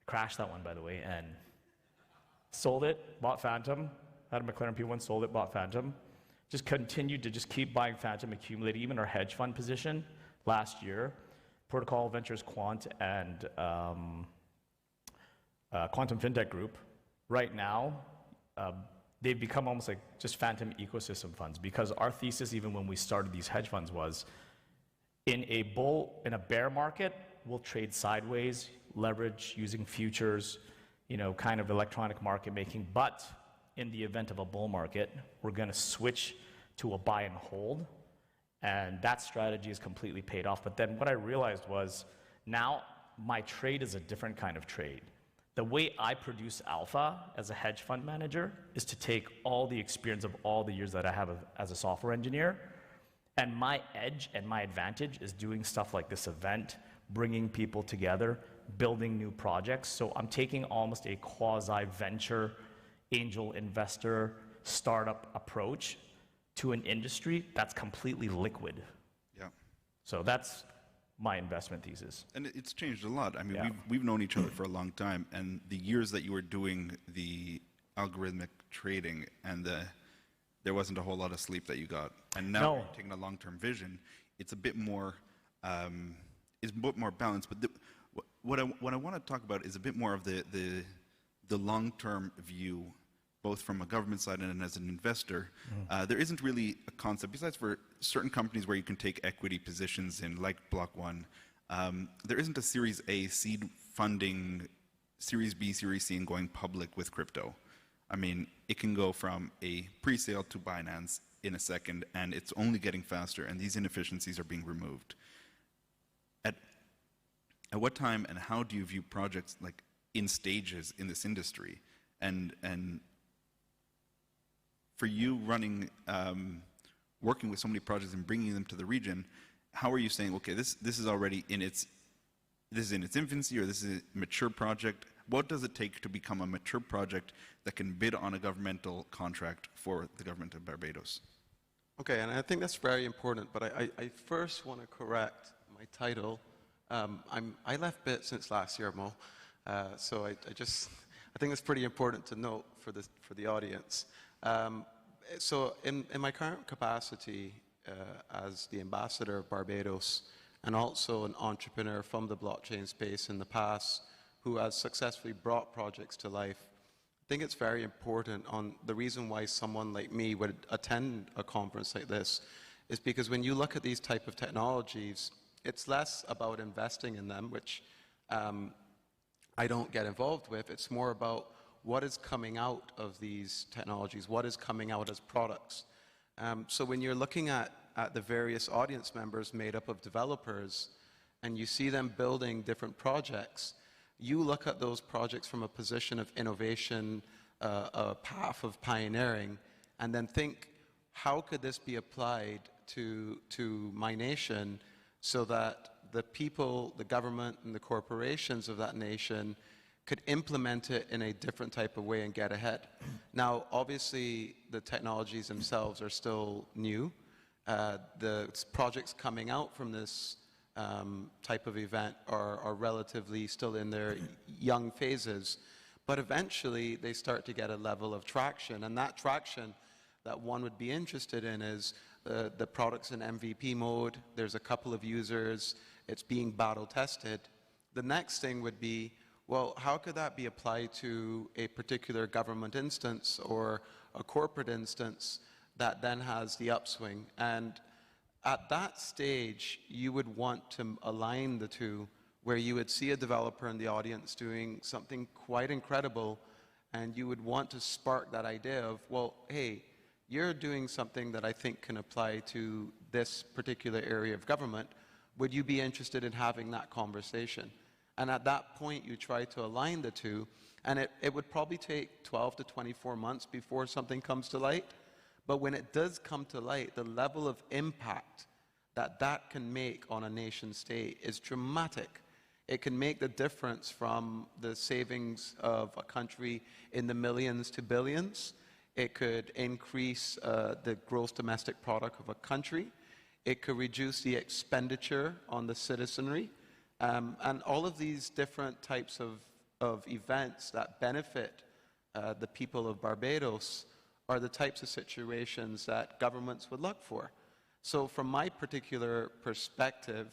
crashed that one by the way, and sold it, bought Fantom, had a McLaren P1, sold it, bought Fantom. Just continued to just keep buying Fantom, accumulating even our hedge fund position last year. Protocol Ventures Quant and Quantum FinTech Group. Right now, they've become almost like just Fantom ecosystem funds because our thesis, even when we started these hedge funds, was in a bear market, we'll trade sideways, leverage using futures, kind of electronic market making. But in the event of a bull market, we're going to switch to a buy and hold. And that strategy is completely paid off. But then what I realized was now my trade is a different kind of trade. The way I produce alpha as a hedge fund manager is to take all the experience of all the years that I have as a software engineer, and my edge and my advantage is doing stuff like this event, bringing people together, building new projects. So I'm taking almost a quasi-venture, angel investor, startup approach to an industry that's completely liquid. Yeah. So that's my investment thesis. And it's changed a lot. I mean, we've known each other for a long time, and the years that you were doing the algorithmic trading, and there wasn't a whole lot of sleep that you got. And now you're taking a long-term vision. It's a bit more, balanced. But what I want to talk about is a bit more of the long-term view, both from a government side and as an investor. There isn't really a concept, besides for certain companies where you can take equity positions in, like Block One. There isn't a Series A seed funding, Series B, Series C, and going public with crypto. I mean, it can go from a pre-sale to Binance in a second, and it's only getting faster, and these inefficiencies are being removed. At what time and how do you view projects like in stages in this industry? And for you running, working with so many projects and bringing them to the region, how are you saying, okay, this is already in its infancy, or this is a mature project? What does it take to become a mature project that can bid on a governmental contract for the government of Barbados? Okay, and I think that's very important, but I first want to correct my title. I left BIT since last year, Mo, so I think it's pretty important to note for the audience. So in my current capacity as the ambassador of Barbados and also an entrepreneur from the blockchain space in the past who has successfully brought projects to life, I think it's very important on the reason why someone like me would attend a conference like this is because when you look at these type of technologies, it's less about investing in them, which I don't get involved with. It's more about what is coming out of these technologies, what is coming out as products. So when you're looking at the various audience members made up of developers and you see them building different projects, you look at those projects from a position of innovation, a path of pioneering, and then think, how could this be applied to my nation so that the people, the government, and the corporations of that nation could implement it in a different type of way and get ahead. Now, obviously, the technologies themselves are still new. The projects coming out from this type of event are relatively still in their young phases, but eventually they start to get a level of traction, and that traction that one would be interested in is the product's in MVP mode, there's a couple of users, it's being battle tested. The next thing would be, well, how could that be applied to a particular government instance or a corporate instance that then has the upswing? And at that stage, you would want to align the two where you would see a developer in the audience doing something quite incredible, and you would want to spark that idea of, well, hey, you're doing something that I think can apply to this particular area of government. Would you be interested in having that conversation? And at that point, you try to align the two, and it would probably take 12 to 24 months before something comes to light. But when it does come to light, the level of impact that that can make on a nation state is dramatic. It can make the difference from the savings of a country in the millions to billions. It could increase the gross domestic product of a country. It could reduce the expenditure on the citizenry. And all of these different types of events that benefit the people of Barbados are the types of situations that governments would look for. So from my particular perspective,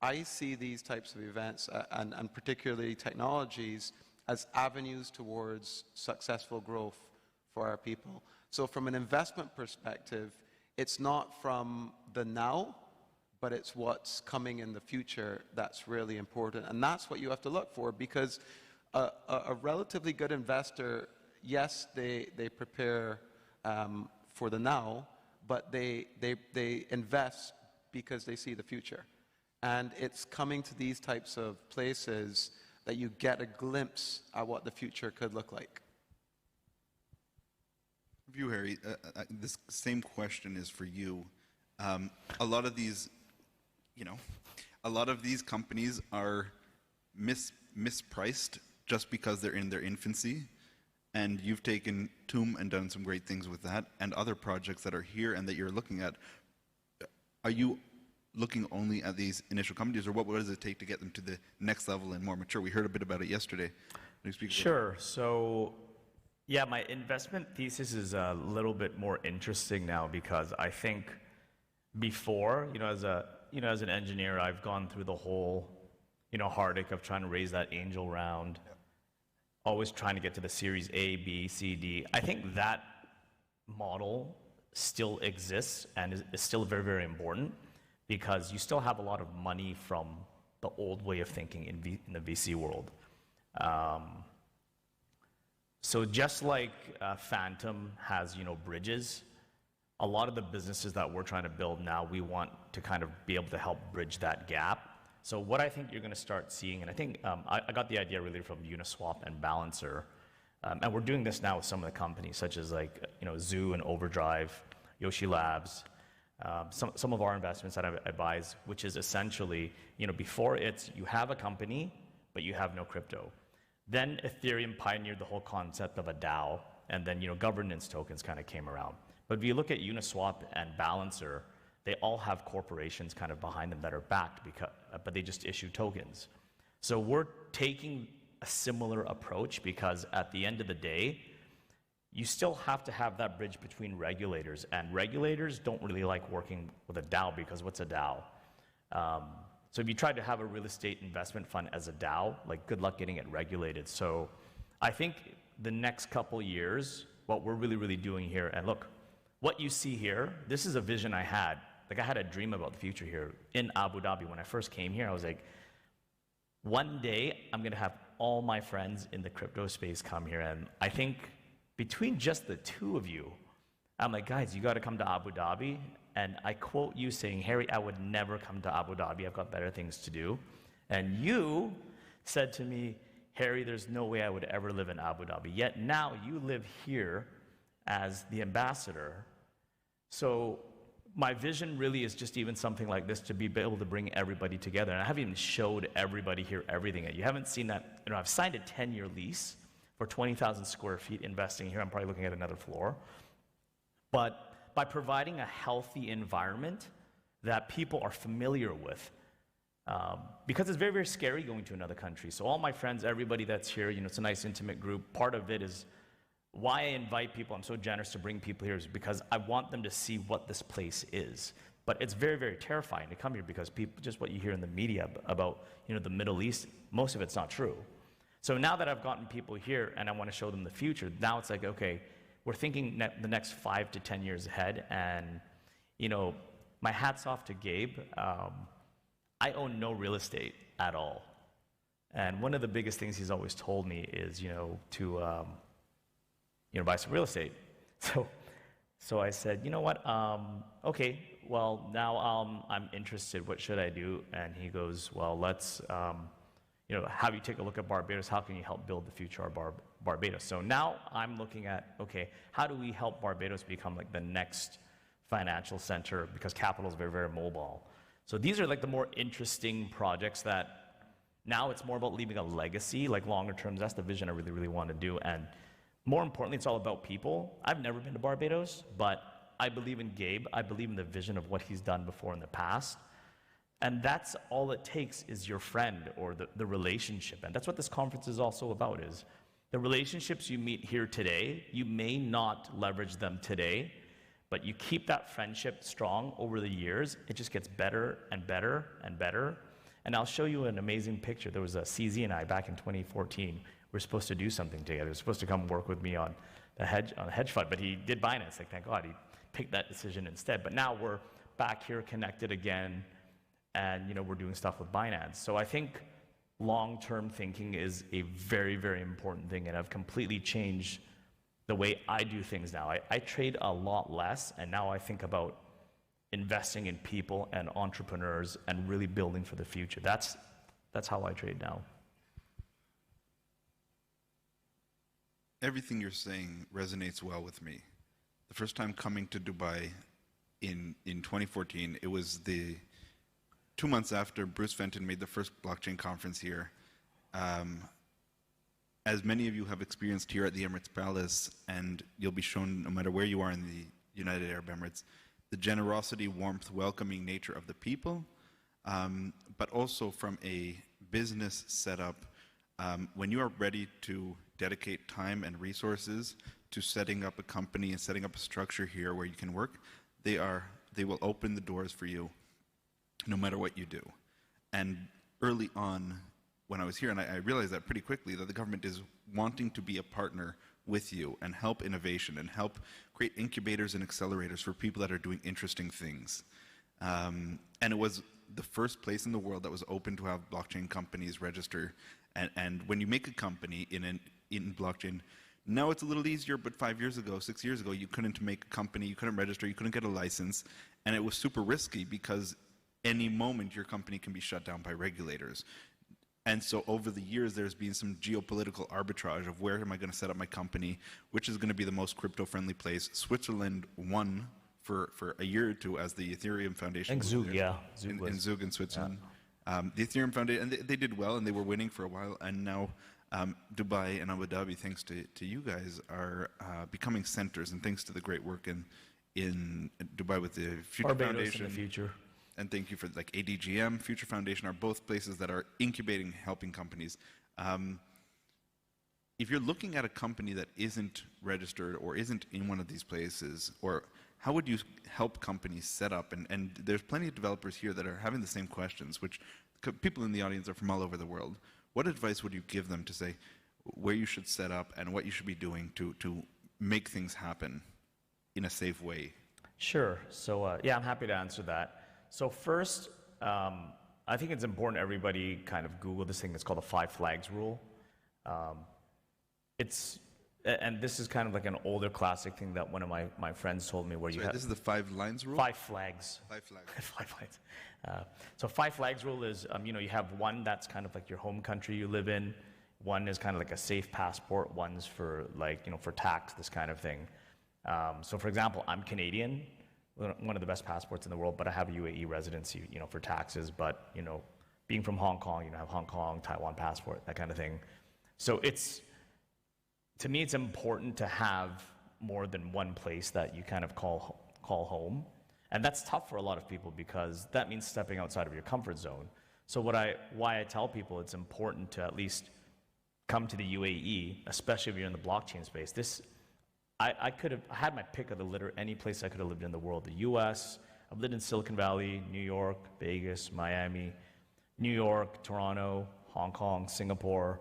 I see these types of events, and particularly technologies, as avenues towards successful growth for our people. So from an investment perspective, it's not from the now, but it's what's coming in the future that's really important. And that's what you have to look for, because a relatively good investor, yes, they prepare for the now, but they invest because they see the future. And it's coming to these types of places that you get a glimpse at what the future could look like. You, Harry, this same question is for you. A lot of these, a lot of these companies are mispriced just because they're in their infancy, and you've taken TOOM and done some great things with that, and other projects that are here and that you're looking at. Are you looking only at these initial companies, or what does it take to get them to the next level and more mature? We heard a bit about it yesterday. Sure. So, yeah, my investment thesis is a little bit more interesting now, because I think before, as an engineer, I've gone through the whole, heartache of trying to raise that angel round, always trying to get to the Series A, B, C, D. I think that model still exists and is still very, very important, because you still have a lot of money from the old way of thinking in the VC world. So just like Fantom has, bridges, a lot of the businesses that we're trying to build now, we want to kind of be able to help bridge that gap. So what I think you're going to start seeing, and I think I got the idea really from Uniswap and Balancer, and we're doing this now with some of the companies, such as Zoo and Overdrive, Yoshi Labs, some of our investments that I advise, which is essentially, before it's you have a company, but you have no crypto. Then Ethereum pioneered the whole concept of a DAO, and then governance tokens kind of came around. But if you look at Uniswap and Balancer, they all have corporations kind of behind them that are backed, but they just issue tokens. So we're taking a similar approach, because at the end of the day, you still have to have that bridge between regulators, and regulators don't really like working with a DAO, because what's a DAO? So if you try to have a real estate investment fund as a DAO, good luck getting it regulated. So I think the next couple years, what we're really, really doing here, and look, what you see here, this is a vision I had. I had a dream about the future here in Abu Dhabi. When I first came here, I was like, one day I'm going to have all my friends in the crypto space come here. And I think between just the two of you, I'm like, guys, you got to come to Abu Dhabi. And I quote you saying, Harry, I would never come to Abu Dhabi. I've got better things to do. And you said to me, Harry, there's no way I would ever live in Abu Dhabi. Yet now you live here as the ambassador. So my vision really is just even something like this, to be able to bring everybody together. And I haven't even showed everybody here everything yet. You haven't seen that. I've signed a 10-year lease for 20,000 square feet investing here. I'm probably looking at another floor. But by providing a healthy environment that people are familiar with, because it's very, very scary going to another country. So all my friends, everybody that's here, it's a nice intimate group. Part of it is why I invite people, I'm so generous to bring people here, is because I want them to see what this place is. But it's very, very terrifying to come here, because people, just what you hear in the media about, the Middle East, most of it's not true. So now that I've gotten people here and I want to show them the future, now it's like, okay, we're thinking the next 5 to 10 years ahead. And, my hat's off to Gabe. I own no real estate at all. And one of the biggest things he's always told me is, to buy some real estate. So I said, you know what? Okay, well, now I'm interested. What should I do? And he goes, well, let's have you take a look at Barbados. How can you help build the future of Barbados? So now I'm looking at, okay, how do we help Barbados become like the next financial center, because capital is very, very mobile. So these are like the more interesting projects that now it's more about leaving a legacy, like longer term. That's the vision I really, really want to do. And more importantly, it's all about people. I've never been to Barbados, but I believe in Gabe. I believe in the vision of what he's done before in the past. And that's all it takes is your friend or the relationship. And that's what this conference is also about, is the relationships you meet here today, you may not leverage them today, but you keep that friendship strong over the years, it just gets better and better and better. And I'll show you an amazing picture. There was a CZ and I back in 2014. We're supposed to do something together. He was supposed to come work with me on the hedge fund, but he did Binance. Like, thank God he picked that decision instead. But now we're back here connected again, and we're doing stuff with Binance. So I think long-term thinking is a very, very important thing, and I've completely changed the way I do things now. I trade a lot less, and now I think about investing in people and entrepreneurs and really building for the future. That's how I trade now. Everything you're saying resonates well with me. The first time coming to Dubai in 2014, it was the 2 months after Bruce Fenton made the first blockchain conference here. As many of you have experienced here at the Emirates Palace, and you'll be shown no matter where you are in the United Arab Emirates, the generosity, warmth, welcoming nature of the people, but also from a business setup, when you are ready to dedicate time and resources to setting up a company and setting up a structure here where you can work, they will open the doors for you no matter what you do. And early on, when I was here, and I realized that pretty quickly, that the government is wanting to be a partner with you and help innovation and help create incubators and accelerators for people that are doing interesting things. And it was the first place in the world that was open to have blockchain companies register. And when you make a company in blockchain, now it's a little easier, but 5 years ago, 6 years ago, you couldn't make a company, you couldn't register, you couldn't get a license, and it was super risky because any moment your company can be shut down by regulators. And so over the years, there's been some geopolitical arbitrage of where am I going to set up my company, which is going to be the most crypto-friendly place. Switzerland won for a year or two as the Ethereum Foundation. And Zug, yeah. In Zug in Switzerland. Yeah. The Ethereum Foundation, and they did well, and they were winning for a while, and now Dubai and Abu Dhabi, thanks to you guys, are becoming centers, and thanks to the great work in Dubai with the Future Barbados Foundation. In the future. And thank you for like ADGM, Future Foundation are both places that are incubating, helping companies. If you're looking at a company that isn't registered or isn't in one of these places, or how would you help companies set up? And there's plenty of developers here that are having the same questions, which people in the audience are from all over the world. What advice would you give them to say where you should set up and what you should be doing to make things happen in a safe way? Sure. So yeah, I'm happy to answer that. So first, I think it's important everybody kind of Google this thing that's called the 5 flags rule. And this is kind of like an older classic thing that one of my friends told me where you have... This is the 5 lines rule? 5 flags. 5 flags. 5 flags. So 5 flags rule is, you have one that's kind of like your home country you live in. One is kind of like a safe passport. One's for like, for tax, this kind of thing. So for example, I'm Canadian, one of the best passports in the world, but I have a UAE residency, for taxes. But, being from Hong Kong, I have Hong Kong, Taiwan passport, that kind of thing. So to me, it's important to have more than one place that you kind of call home. And that's tough for a lot of people because that means stepping outside of your comfort zone. So why I tell people it's important to at least come to the UAE, especially if you're in the blockchain space. I had my pick of any place I could have lived in the world. The US, I've lived in Silicon Valley, New York, Vegas, Miami, New York, Toronto, Hong Kong, Singapore.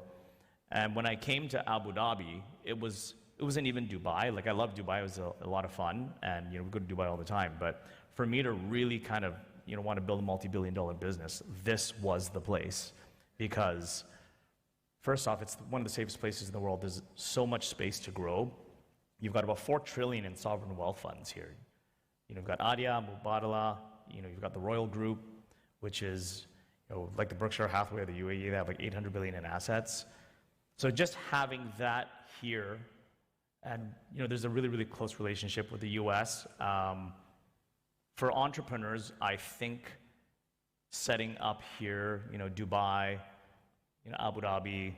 And when I came to Abu Dhabi, it wasn't even Dubai. Like, I love Dubai, it was a lot of fun, and we go to Dubai all the time. But for me to really kind of want to build a multi-billion-dollar business, this was the place. Because First off, it's one of the safest places in the world. There's so much space to grow. You've got about 4 trillion in sovereign wealth funds here. You've got ADIA, Mubadala, you've got the Royal Group, which is like the Berkshire Hathaway of the UAE. They have like 800 billion in assets. So just having that here, and there's a really, really close relationship with the US. For entrepreneurs, I think setting up here, Dubai, Abu Dhabi,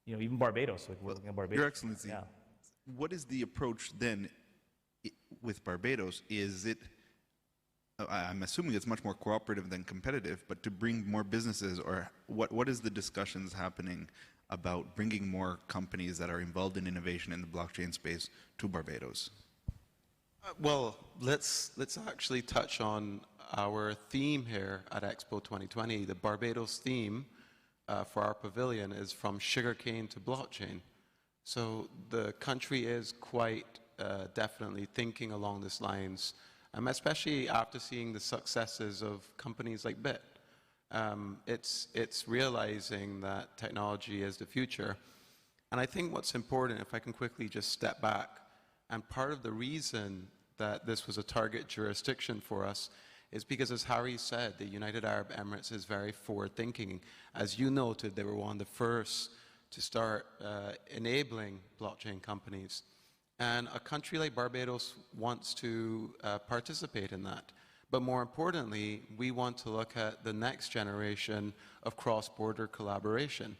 even Barbados, like we're looking at Barbados. Your Excellency, Yeah. what is the approach then with Barbados? Is it, I'm assuming it's much more cooperative than competitive, but to bring more businesses, or what is the discussions happening about bringing more companies that are involved in innovation in the blockchain space to Barbados? Well, let's actually touch on our theme here at Expo 2020. The Barbados theme for our pavilion is from sugarcane to blockchain. So the country is quite definitely thinking along these lines, especially after seeing the successes of companies like Bit. It's realizing that technology is the future. And I think what's important, if I can quickly just step back, and part of the reason that this was a target jurisdiction for us is because, as Harry said, the United Arab Emirates is very forward-thinking. As you noted, they were one of the first to start enabling blockchain companies. And a country like Barbados wants to participate in that. But more importantly, we want to look at the next generation of cross-border collaboration.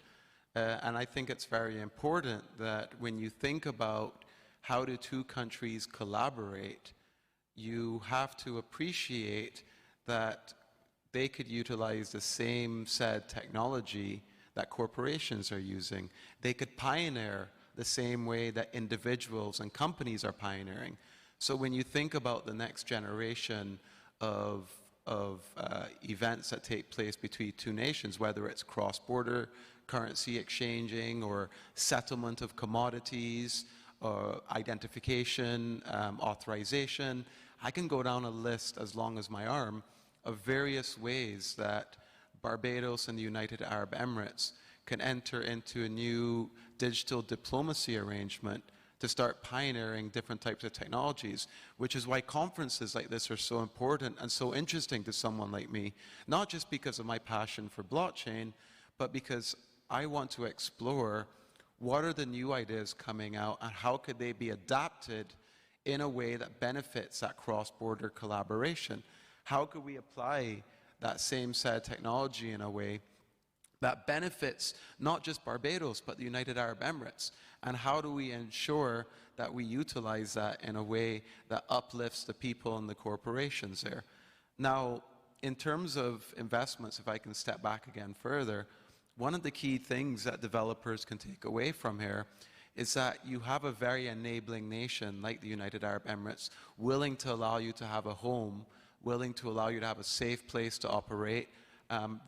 And I think it's very important that when you think about how do 2 countries collaborate, you have to appreciate that they could utilize the same said technology that corporations are using. They could pioneer the same way that individuals and companies are pioneering. So when you think about the next generation of events that take place between 2 nations, whether it's cross-border currency exchanging or settlement of commodities, or identification, authorization, I can go down a list as long as my arm of various ways that Barbados and the United Arab Emirates can enter into a new digital diplomacy arrangement to start pioneering different types of technologies, which is why conferences like this are so important and so interesting to someone like me, not just because of my passion for blockchain, but because I want to explore what are the new ideas coming out and how could they be adapted in a way that benefits that cross-border collaboration? How could we apply that same set of technology in a way that benefits not just Barbados, but the United Arab Emirates? And how do we ensure that we utilize that in a way that uplifts the people and the corporations there? Now, in terms of investments, if I can step back again further, one of the key things that developers can take away from here is that you have a very enabling nation like the United Arab Emirates willing to allow you to have a home, willing to allow you to have a safe place to operate,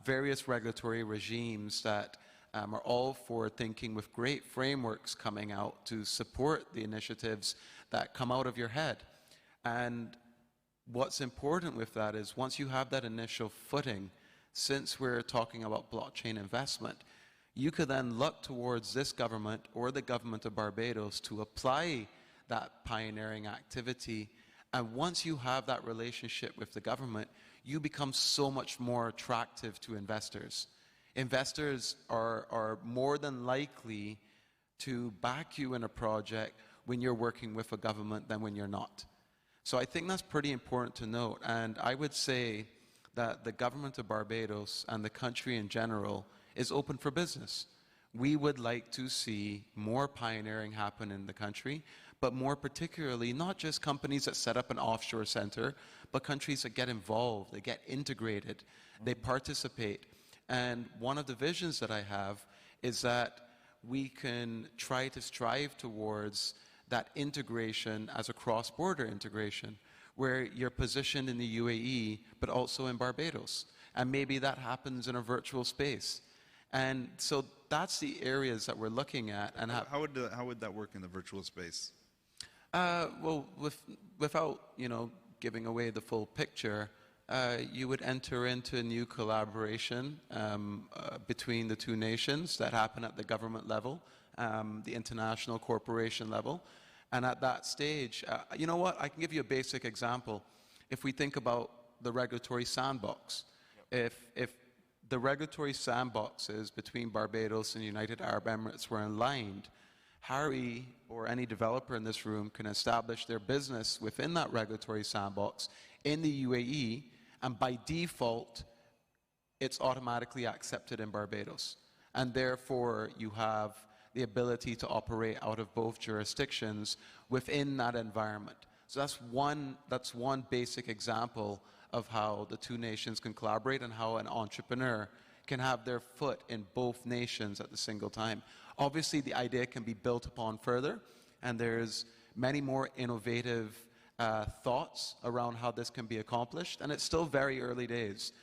various regulatory regimes that are all forward thinking with great frameworks coming out to support the initiatives that come out of your head. And what's important with that is once you have that initial footing, since we're talking about blockchain investment, you could then look towards this government or the government of Barbados to apply that pioneering activity. And once you have that relationship with the government, you become so much more attractive to investors. Investors are more than likely to back you in a project when you're working with a government than when you're not. So I think that's pretty important to note. And I would say that the government of Barbados and the country in general is open for business. We would like to see more pioneering happen in the country, but more particularly, not just companies that set up an offshore center, but countries that get involved, they get integrated, they participate. And one of the visions that I have is that we can try to strive towards that integration as a cross-border integration, where you're positioned in the UAE, but also in Barbados. And maybe that happens in a virtual space. And so that's the areas that we're looking at. And how would that work in the virtual space? Well, without giving away the full picture, you would enter into a new collaboration between the two nations that happen at the government level, the international corporation level. And at that stage, you know what, I can give you a basic example. If we think about the regulatory sandbox, if the regulatory sandboxes between Barbados and United Arab Emirates were aligned, Harry or any developer in this room can establish their business within that regulatory sandbox in the UAE, and by default, it's automatically accepted in Barbados. And therefore, you have the ability to operate out of both jurisdictions within that environment. So that's one basic example of how the two nations can collaborate and how an entrepreneur can have their foot in both nations at the single time. Obviously, the idea can be built upon further, and there's many more innovative thoughts around how this can be accomplished, and it's still very early days.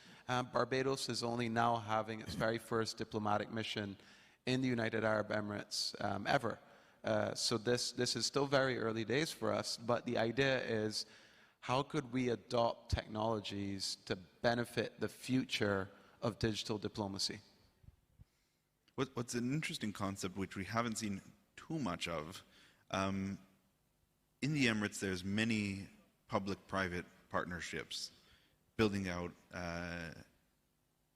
Barbados is only now having its very first diplomatic mission in the United Arab Emirates ever. So this is still very early days for us, but the idea is, how could we adopt technologies to benefit the future of digital diplomacy? What's an interesting concept which we haven't seen too much of, in the Emirates there's many public-private partnerships. Building out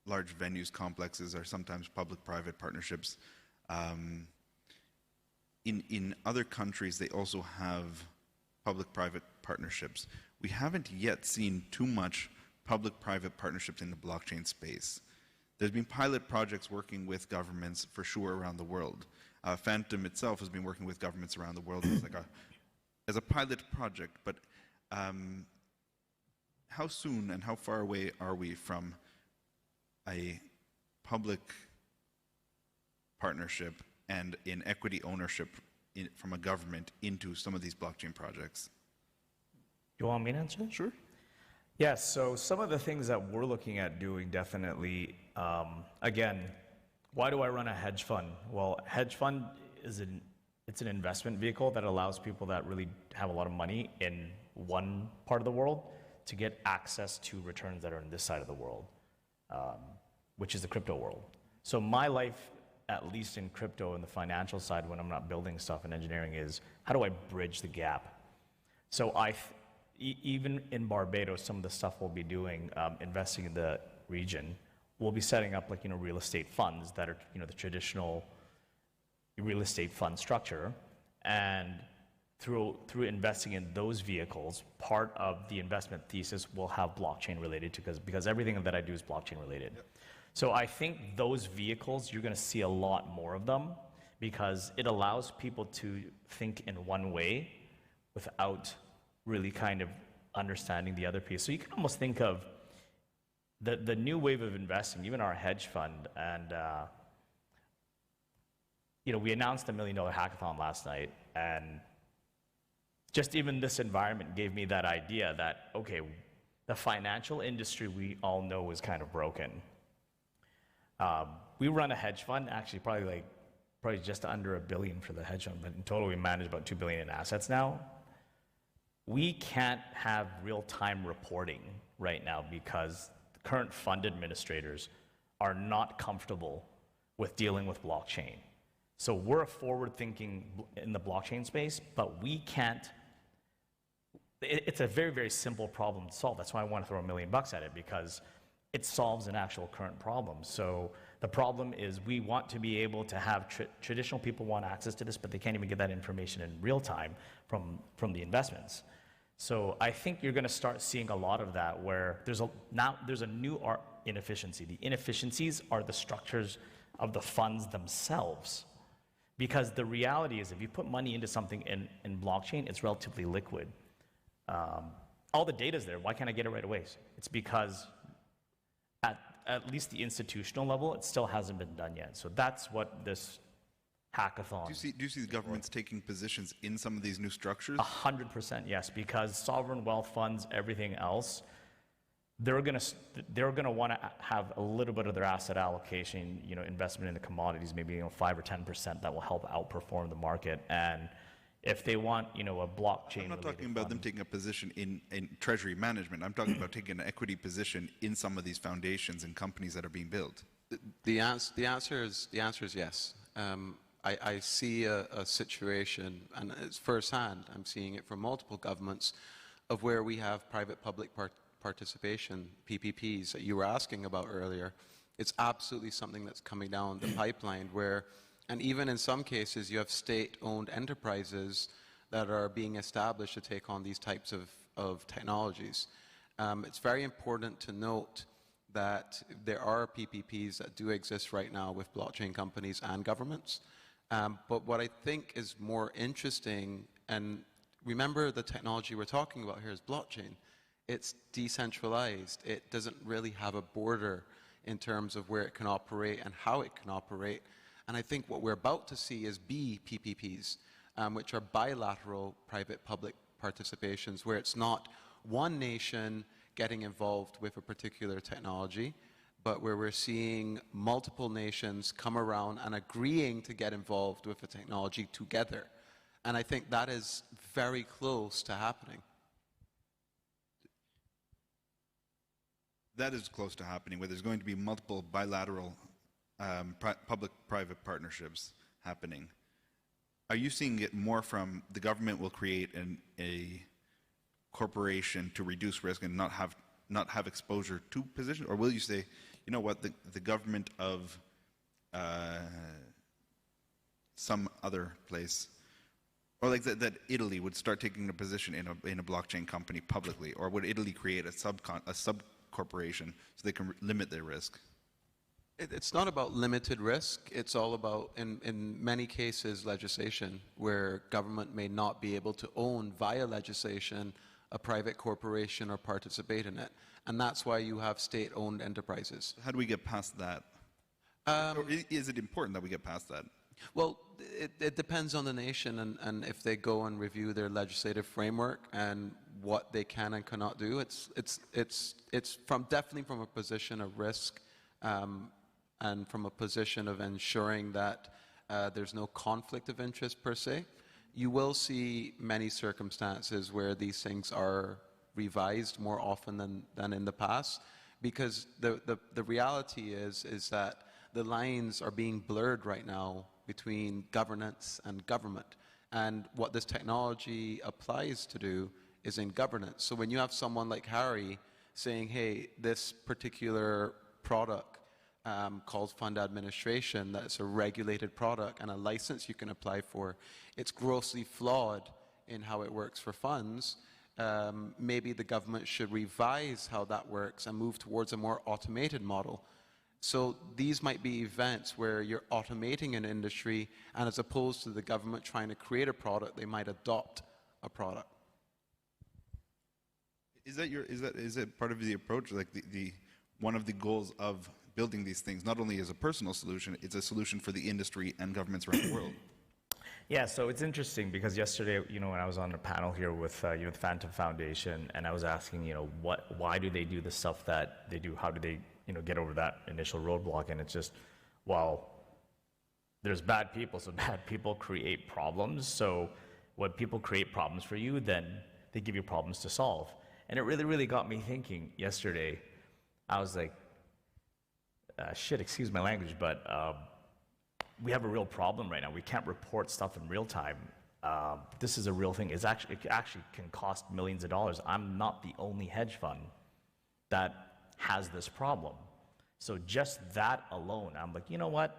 large venues complexes are sometimes public-private partnerships. In other countries they also have public-private partnerships. We haven't yet seen too much public-private partnerships in the blockchain space. There's been pilot projects working with governments for sure around the world. Fantom itself has been working with governments around the world as a pilot project, but how soon and how far away are we from a public partnership and in equity ownership from a government into some of these blockchain projects? You want me to answer? Sure. Yes, so some of the things that we're looking at doing definitely, again, why do I run a hedge fund? Well, hedge fund it's an investment vehicle that allows people that really have a lot of money in one part of the world to get access to returns that are in this side of the world, which is the crypto world. So my life, at least in crypto and the financial side, when I'm not building stuff in engineering, is how do I bridge the gap? So even in Barbados, some of the stuff we'll be doing, investing in the region, we'll be setting up real estate funds that are the traditional real estate fund structure, and through investing in those vehicles, part of the investment thesis will have blockchain related to, because everything that I do is blockchain related. Yep. So I think those vehicles, you're going to see a lot more of them, because it allows people to think in one way without really kind of understanding the other piece. So you can almost think of the new wave of investing, even our hedge fund, and we announced the $1 million hackathon last night, and just even this environment gave me that idea that, okay, the financial industry we all know is kind of broken. We run a hedge fund, actually probably just under $1 billion for the hedge fund, but in total we manage about $2 billion in assets now. We can't have real-time reporting right now because the current fund administrators are not comfortable with dealing with blockchain. So we're forward-thinking in the blockchain space, but we can't. It's a very, very simple problem to solve. That's why I want to throw $1 million at it, because it solves an actual current problem. So the problem is we want to be able to have traditional people want access to this, but they can't even get that information in real time from the investments. So I think you're going to start seeing a lot of that, where there's a new inefficiency. The inefficiencies are the structures of the funds themselves. Because the reality is, if you put money into something in blockchain, it's relatively liquid. All the data's there. Why can't I get it right away? It's because at least the institutional level, it still hasn't been done yet. So that's what this hackathon. Do you see the governments taking positions in some of these new structures? 100% yes, because sovereign wealth funds, everything else, they're gonna want to have a little bit of their asset allocation, investment in the commodities, maybe 5 or 10% that will help outperform the market. And If they want, a blockchain. I'm not talking about them taking a position in treasury management. I'm talking about taking an equity position in some of these foundations and companies that are being built. The answer is yes. I see a situation, and it's firsthand, I'm seeing it from multiple governments, of where we have private-public participation, PPPs, that you were asking about earlier. It's absolutely something that's coming down the pipeline where, and even in some cases, you have state-owned enterprises that are being established to take on these types of technologies. It's very important to note that there are PPPs that do exist right now with blockchain companies and governments. But what I think is more interesting, and remember the technology we're talking about here is blockchain. It's decentralized. It doesn't really have a border in terms of where it can operate and how it can operate. And I think what we're about to see is BPPPs, which are bilateral private-public participations, where it's not one nation getting involved with a particular technology, but where we're seeing multiple nations come around and agreeing to get involved with a technology together. And I think that is very close to happening. That is close to happening, where there's going to be multiple bilateral public-private partnerships happening. Are you seeing it more from the government will create a corporation to reduce risk and not have exposure to position, or will you say, you know what, the government of some other place, or like that Italy would start taking a position in a blockchain company publicly, or would Italy create a sub corporation so they can limit their risk? It's not about limited risk. It's all about, in many cases, legislation, where government may not be able to own via legislation a private corporation or participate in it. And that's why you have state-owned enterprises. How do we get past that? Or is it important that we get past that? Well, it depends on the nation and if they go and review their legislative framework and what they can and cannot do. It's definitely from a position of risk and from a position of ensuring that there's no conflict of interest per se. You will see many circumstances where these things are revised more often than in the past, because the reality is that the lines are being blurred right now between governance and government. And what this technology applies to do is in governance. So when you have someone like Harry saying, hey, this particular product called fund administration, that's a regulated product and a license you can apply for, it's grossly flawed in how it works for funds, maybe the government should revise how that works and move towards a more automated model. So these might be events where you're automating an industry, and as opposed to the government trying to create a product, they might adopt a product. Is that part of the approach? Like one of the goals of building these things, not only as a personal solution, it's a solution for the industry and governments around the world. Yeah, so it's interesting because yesterday, when I was on a panel here with the Fantom Foundation, and I was asking, why do they do the stuff that they do? How do they, get over that initial roadblock? And it's just, well, there's bad people, so bad people create problems. So when people create problems for you, then they give you problems to solve. And it really, really got me thinking yesterday. I was like, shit, excuse my language, but we have a real problem right now. We can't report stuff in real time. This is a real thing. It actually can cost millions of dollars. I'm not the only hedge fund that has this problem. So just that alone, I'm like, you know what?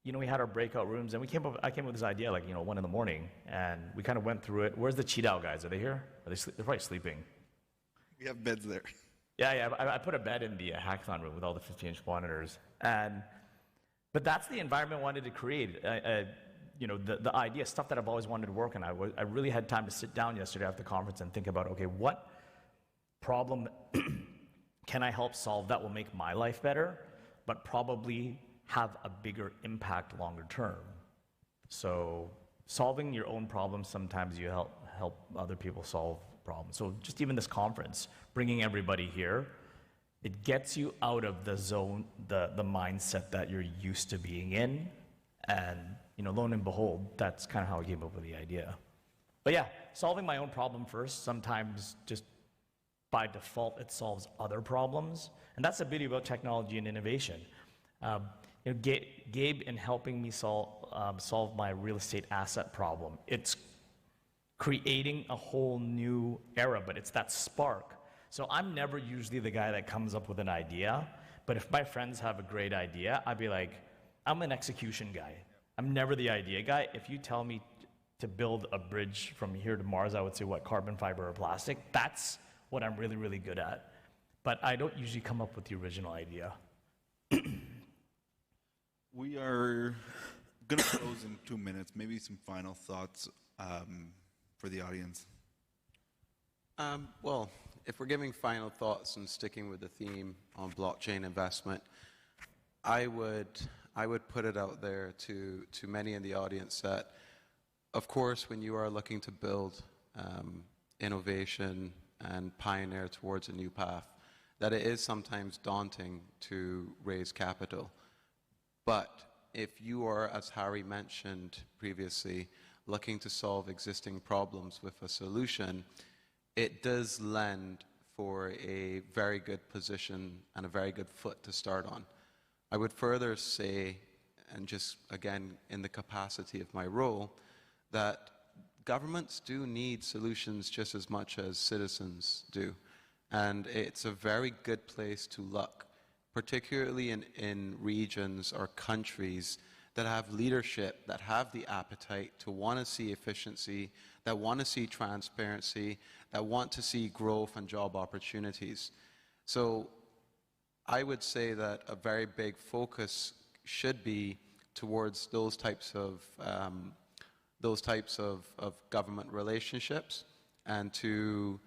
We had our breakout rooms, and I came up with this idea, 1 in the morning, and we kind of went through it. Where's the Cheetah guys? Are they here? They're probably sleeping. We have beds there. Yeah, I put a bed in the hackathon room with all the 50-inch monitors, but that's the environment I wanted to create. The idea, stuff that I've always wanted to work on. I really had time to sit down yesterday after the conference and think about, okay, what problem can I help solve that will make my life better, but probably have a bigger impact longer term? So solving your own problems, sometimes you help other people solve problems. So just even this conference, bringing everybody here, it gets you out of the zone, the mindset that you're used to being in, and lo and behold, that's kind of how I came up with the idea. But yeah, solving my own problem first, sometimes just by default, it solves other problems. And that's the beauty about technology and innovation. Gabe, in helping me solve my real estate asset problem, it's creating a whole new era, but it's that spark. So I'm never usually the guy that comes up with an idea, but if my friends have a great idea, I'd be like, I'm an execution guy. I'm never the idea guy. If you tell me to build a bridge from here to Mars, I would say, what, carbon fiber or plastic? That's what I'm really, really good at. But I don't usually come up with the original idea. We are going to close in 2 minutes. Maybe some final thoughts for the audience. Well, if we're giving final thoughts and sticking with the theme on blockchain investment, I would put it out there to many in the audience that, of course, when you are looking to build innovation and pioneer towards a new path, that it is sometimes daunting to raise capital. But if you are, as Harry mentioned previously, looking to solve existing problems with a solution, it does lend for a very good position and a very good foot to start on. I would further say, and just again in the capacity of my role, that governments do need solutions just as much as citizens do. And it's a very good place to look, particularly in regions or countries that have leadership, that have the appetite to want to see efficiency, that want to see transparency, that want to see growth and job opportunities. So I would say that a very big focus should be towards those types of government relationships, and to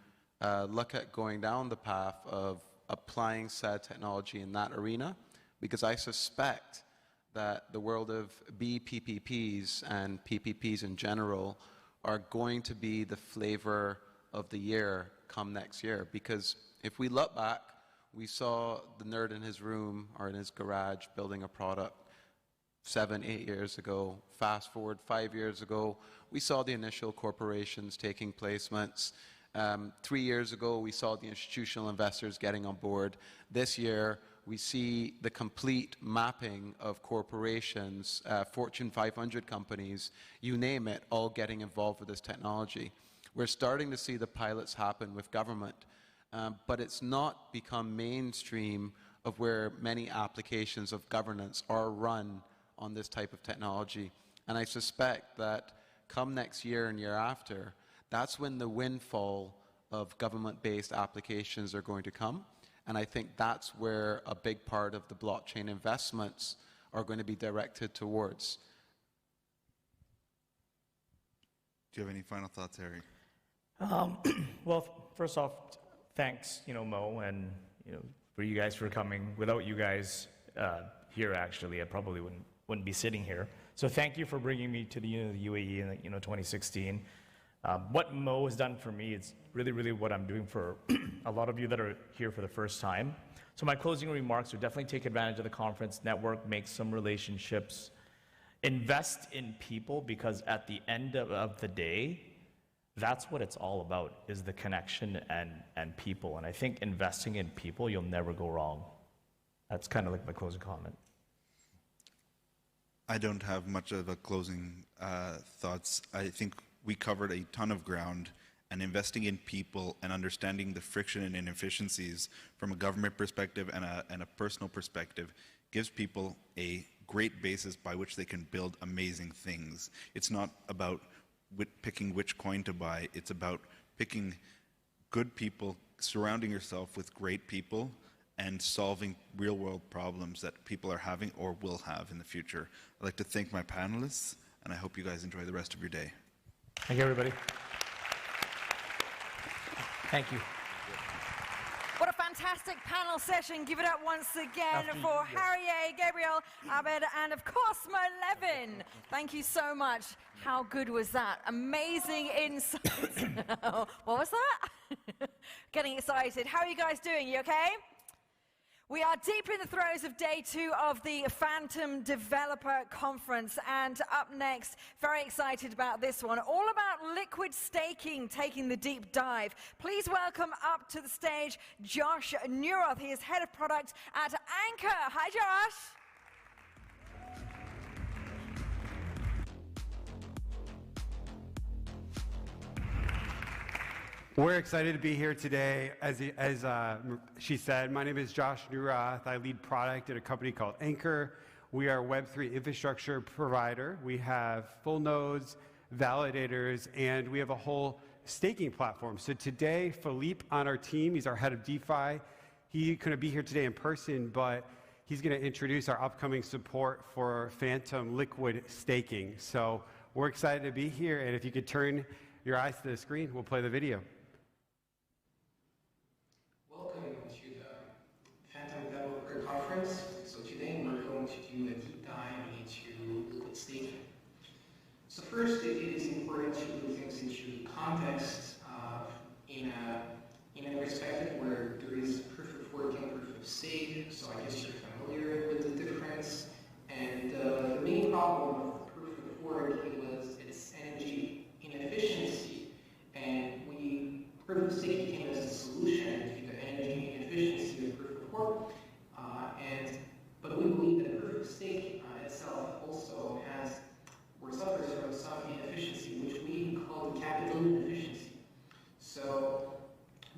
look at going down the path of applying said technology in that arena, because I suspect that the world of BPPPs and PPPs in general are going to be the flavor of the year come next year. Because if we look back, we saw the nerd in his room or in his garage building a product 7, 8 years ago. Fast forward 5 years ago, we saw the initial corporations taking placements. 3 years ago, we saw the institutional investors getting on board. This year, we see the complete mapping of corporations, Fortune 500 companies, you name it, all getting involved with this technology. We're starting to see the pilots happen with government, but it's not become mainstream of where many applications of governance are run on this type of technology. And I suspect that come next year and year after, that's when the windfall of government-based applications are going to come. And I think that's where a big part of the blockchain investments are going to be directed towards. Do you have any final thoughts, Harry? Well, first off, thanks, Mo, and for you guys for coming. Without you guys here, actually, I probably wouldn't be sitting here. So thank you for bringing me to the UAE in 2016. What Mo has done for me is really, really what I'm doing for a lot of you that are here for the first time. So my closing remarks are definitely take advantage of the conference, network, make some relationships, invest in people, because at the end of the day, that's what it's all about, is the connection and people. And I think investing in people, you'll never go wrong. That's kind of like my closing comment. I don't have much of a closing thoughts. I think we covered a ton of ground, and investing in people and understanding the friction and inefficiencies from a government perspective and a personal perspective gives people a great basis by which they can build amazing things. It's not about picking which coin to buy. It's about picking good people, surrounding yourself with great people, and solving real-world problems that people are having or will have in the future. I'd like to thank my panelists, and I hope you guys enjoy the rest of your day. Thank you, everybody. Thank you. What a fantastic panel session. Give it up once again for Harry A., Gabriel, Abed, and of course, Levin. Thank you so much. How good was that? Amazing insights. What was that? Getting excited. How are you guys doing? You okay? We are deep in the throes of day 2 of the Fantom Developer Conference, and up next, very excited about this one, all about liquid staking, taking the deep dive. Please welcome up to the stage Josh Neuroth. He is Head of Product at Anchor. Hi, Josh. We're excited to be here today. As she said, my name is Josh Neuroth. I lead product at a company called Anchor. We are a Web3 infrastructure provider. We have full nodes, validators, and we have a whole staking platform. So today, Philippe on our team, he's our head of DeFi. He couldn't be here today in person, but he's going to introduce our upcoming support for Fantom liquid staking. So we're excited to be here, and if you could turn your eyes to the screen, we'll play the video. Welcome to the Fantom Developer Conference. So today we're going to do a deep dive into liquid staking. So first, it is important to put things into context in a perspective where there is proof of work and proof of stake. So I guess you're familiar with the difference. And the main problem with proof of work was its energy inefficiency, and proof of stake became as a solution to the energy inefficiency of proof of work. But we believe that proof of stake itself also suffers from some inefficiency, which we call the capital inefficiency. So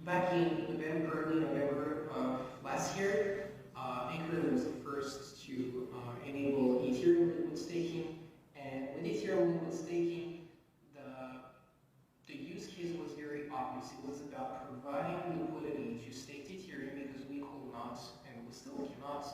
back in early November of last year, Anchor was the first to enable Ethereum liquid staking, and with Ethereum liquid staking, the use case was very obvious. It was about providing liquidity to staked Ethereum because we could not, and we still cannot,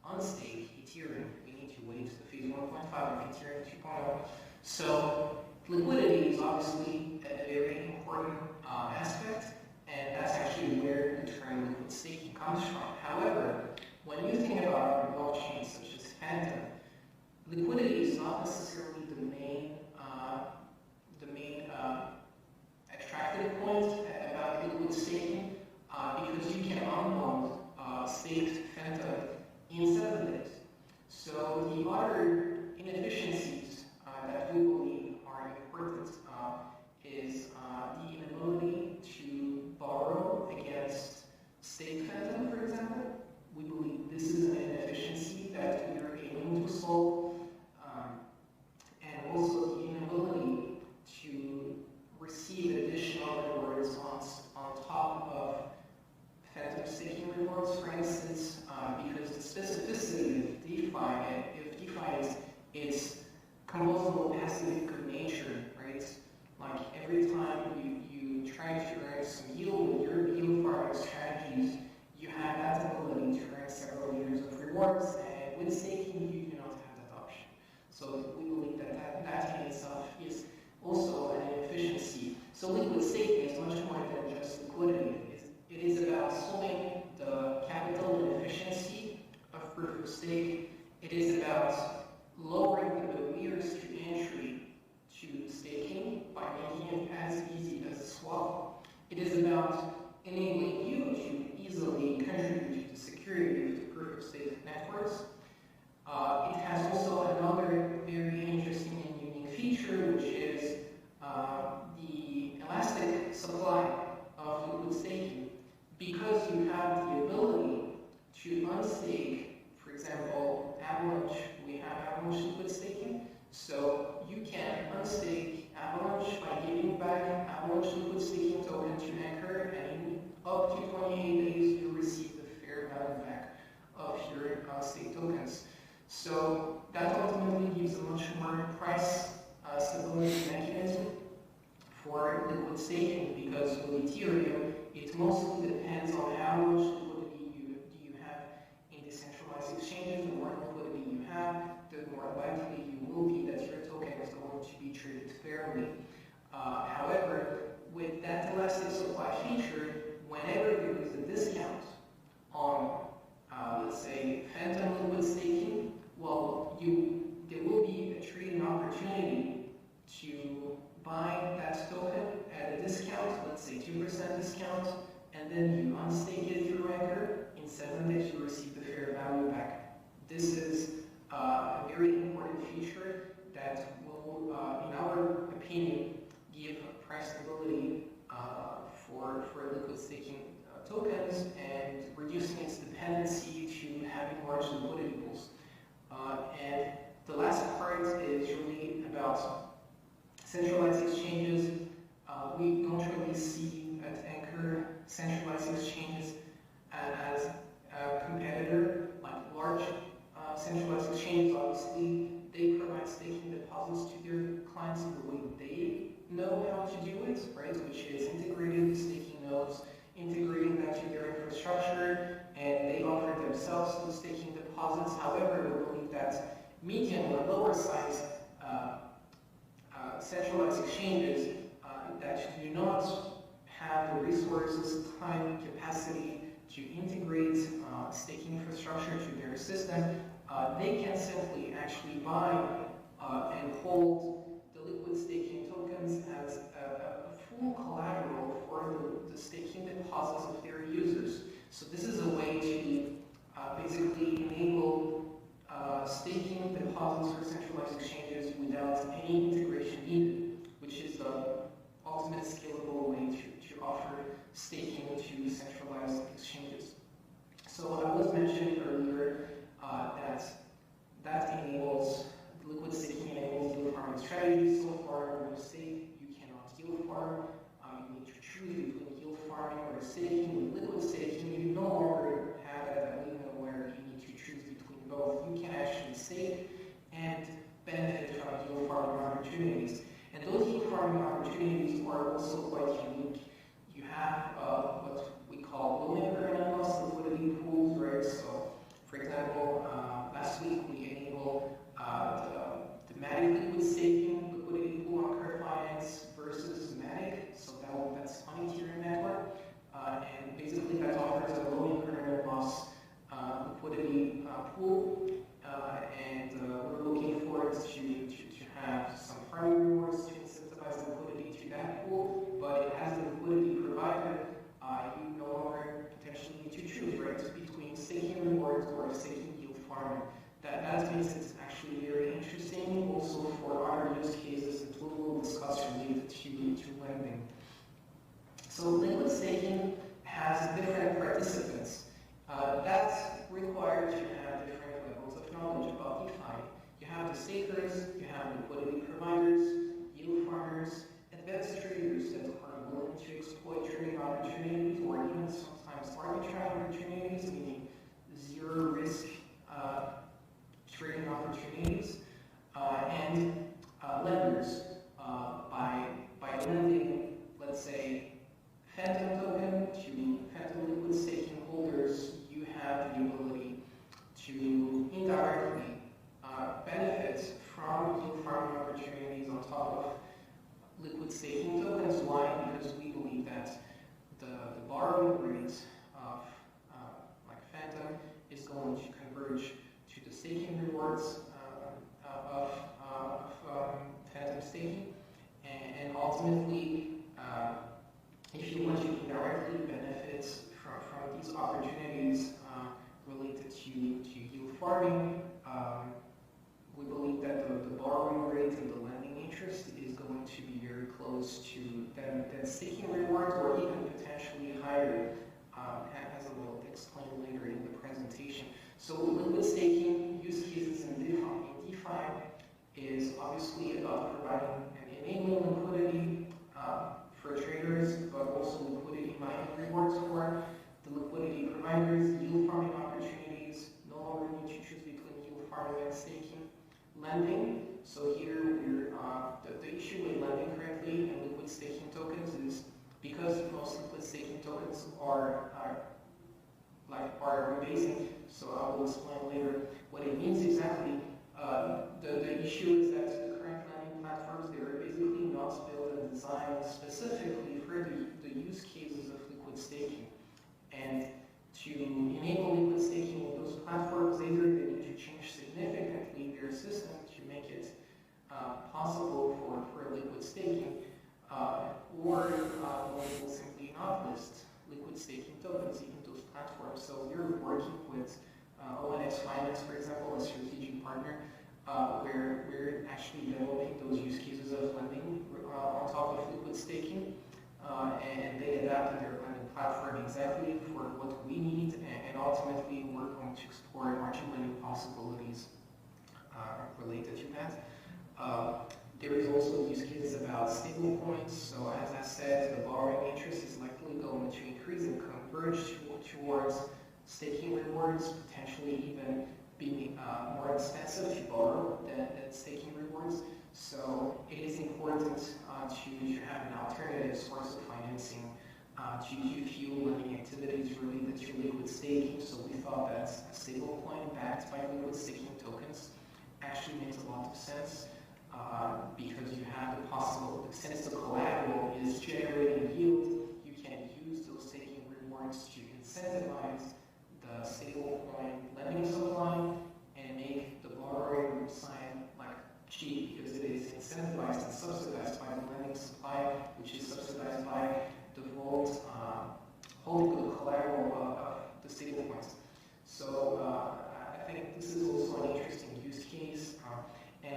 unstake Ethereum. We need to wait to phase 1.5 of Ethereum 2.0. So liquidity is obviously a very important aspect, and that's actually where the term liquid staking comes from. However, when you think about blockchains such as Fantom, liquidity is not necessarily the main attractive point about liquid staking, because you can unload staked Fantom in 7 days. So the other inefficiencies that we believe are important is the inability to borrow against staked Fantom, for example. We believe this is an inefficiency that we are aiming to solve, and also the inability to receive additional rewards on top of Fantom staking rewards, for instance, because the specificity of DeFi is composable passive in good nature, right? Like every time you try to earn some yield with your yield farming strategies, you have that ability to earn several years of rewards, and with staking you do not have that option. So we believe that in itself is also an inefficiency. So liquid staking is much more than just liquidity. It is about solving the capital inefficiency of proof of stake. It is about lowering the barriers to entry to staking by making it as easy as a swap. It is about enabling you to easily contribute to the security of the proof of stake networks. It has also another very interesting and unique feature, which is the elastic tokens and reducing its dependency to having large liquidity pools. And the last part is really about centralized exchanges. We don't really see at Anchor centralized exchanges as a competitor. Like large centralized exchanges, obviously, they provide staking deposits to their clients in the way they know how to do it, right? Which is integrating staking nodes, integrating that to their infrastructure, and they offer themselves those staking deposits. However, we believe that medium or lower size centralized exchanges that do not have the resources, time, capacity to integrate staking infrastructure to their system, they can simply actually buy and hold the liquid staking tokens as a full collateral for the staking deposits of their users. So this is a way to basically enable staking deposits for centralized exchanges without any integration needed, which is the ultimate scalable way to offer staking to centralized exchanges. So I was mentioning earlier that enables liquid staking enables yield farming strategies. So far, when you stake, you cannot yield farm. You need to choose between yield farming or staking. With liquid staking, you no longer have that limit where you need to choose between both. You can actually stake and benefit from yield farming opportunities. And those yield farming opportunities are also quite unique. You have what we call low increment loss liquidity pools, right? So, for example, last week we enabled the Matic liquid staking liquidity pool on Curve Finance versus Matic. So that's on Ethereum network. And basically that offers a low increment loss liquidity pool. And we're looking forward to have some farming rewards to incentivize liquidity to that pool. But as a liquidity provider, you no longer potentially need to choose, right, between staking rewards or staking yield farming. That makes it actually very interesting also for other use cases that we will discuss related to lending. So liquid staking has different participants. That's required to have different levels of knowledge about DeFi. You have the stakers, you have liquidity providers, yield farmers, advanced traders that are willing to exploit trading opportunities or even sometimes arbitrage opportunities, meaning zero risk trading opportunities, and lenders by lending, let's say, Fantom token to Fantom liquid staking holders, you have the ability to indirectly benefit from yield farming opportunities on top of liquid staking tokens. Why? Because we believe that the borrowing rate of like Fantom is going to converge to the staking rewards of Fantom staking, and ultimately, if you want to indirectly benefit from these opportunities related to yield farming, we believe that the borrowing rate and the lending interest is going to be very close to than staking rewards, or even potentially higher, as I will explain later in the presentation. So liquid staking use cases in DeFi is obviously about providing and enabling liquidity for traders, but also liquidity mining rewards for the liquidity providers, yield farming opportunities, no longer need to choose between yield farming and staking. Lending, so here we're, the issue with lending currently and liquid staking tokens is because most liquid staking tokens are rebasing, so I will explain later what it means exactly. The issue is that the current lending platforms, they are basically not built and designed specifically for the use cases of liquid staking. And to enable liquid staking in those platforms, either they need to change significantly their system to make it possible for liquid staking, or they will simply not list liquid staking tokens in those platforms. So we're working with ONX Finance, for example, a strategic partner, where we're actually developing those use cases of lending on top of liquid staking, and they adapted their lending platform exactly for what we need, and ultimately we're going to explore margin lending possibilities related to that. There is also use cases about stable coins. So as I said, the borrowing interest is likely going to increase and converge towards staking rewards, potentially even being more expensive to borrow than staking rewards. So it is important to have an alternative source of financing to fuel lending activities related to liquid staking. So we thought that a stable coin backed by liquid staking tokens actually makes a lot of sense. Because you have the possible, since the collateral is generating yield, you can use those staking rewards to incentivize the stablecoin lending supply and make the borrowing side like cheap because it is incentivized and subsidized by the lending supply, which is subsidized by the vault holding the collateral of the stablecoins. So I think this is also an interesting use case. And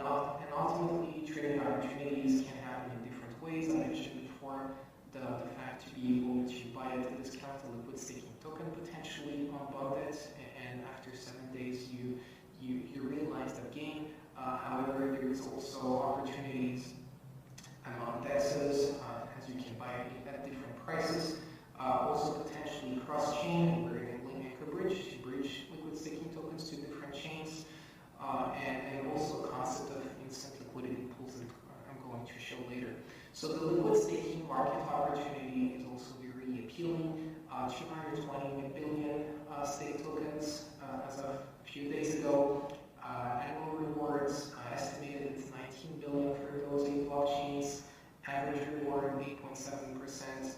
ultimately, trading opportunities can happen in different ways. I mentioned before the fact to be able to buy at a discount a liquid staking token potentially on Bondit, and after 7 days you realize that gain. However, there is also opportunities among DEXs, as you can buy at different prices. Also potentially cross-chain, we're enabling Anchor Bridge to bridge liquid staking tokens to different chains. And also a concept of instant liquidity pools that I'm going to show later. So the liquid staking market opportunity is also very appealing. 220 billion stake tokens as of a few days ago. Annual rewards estimated at 19 billion for those 8 blockchains. Average reward 8.7%.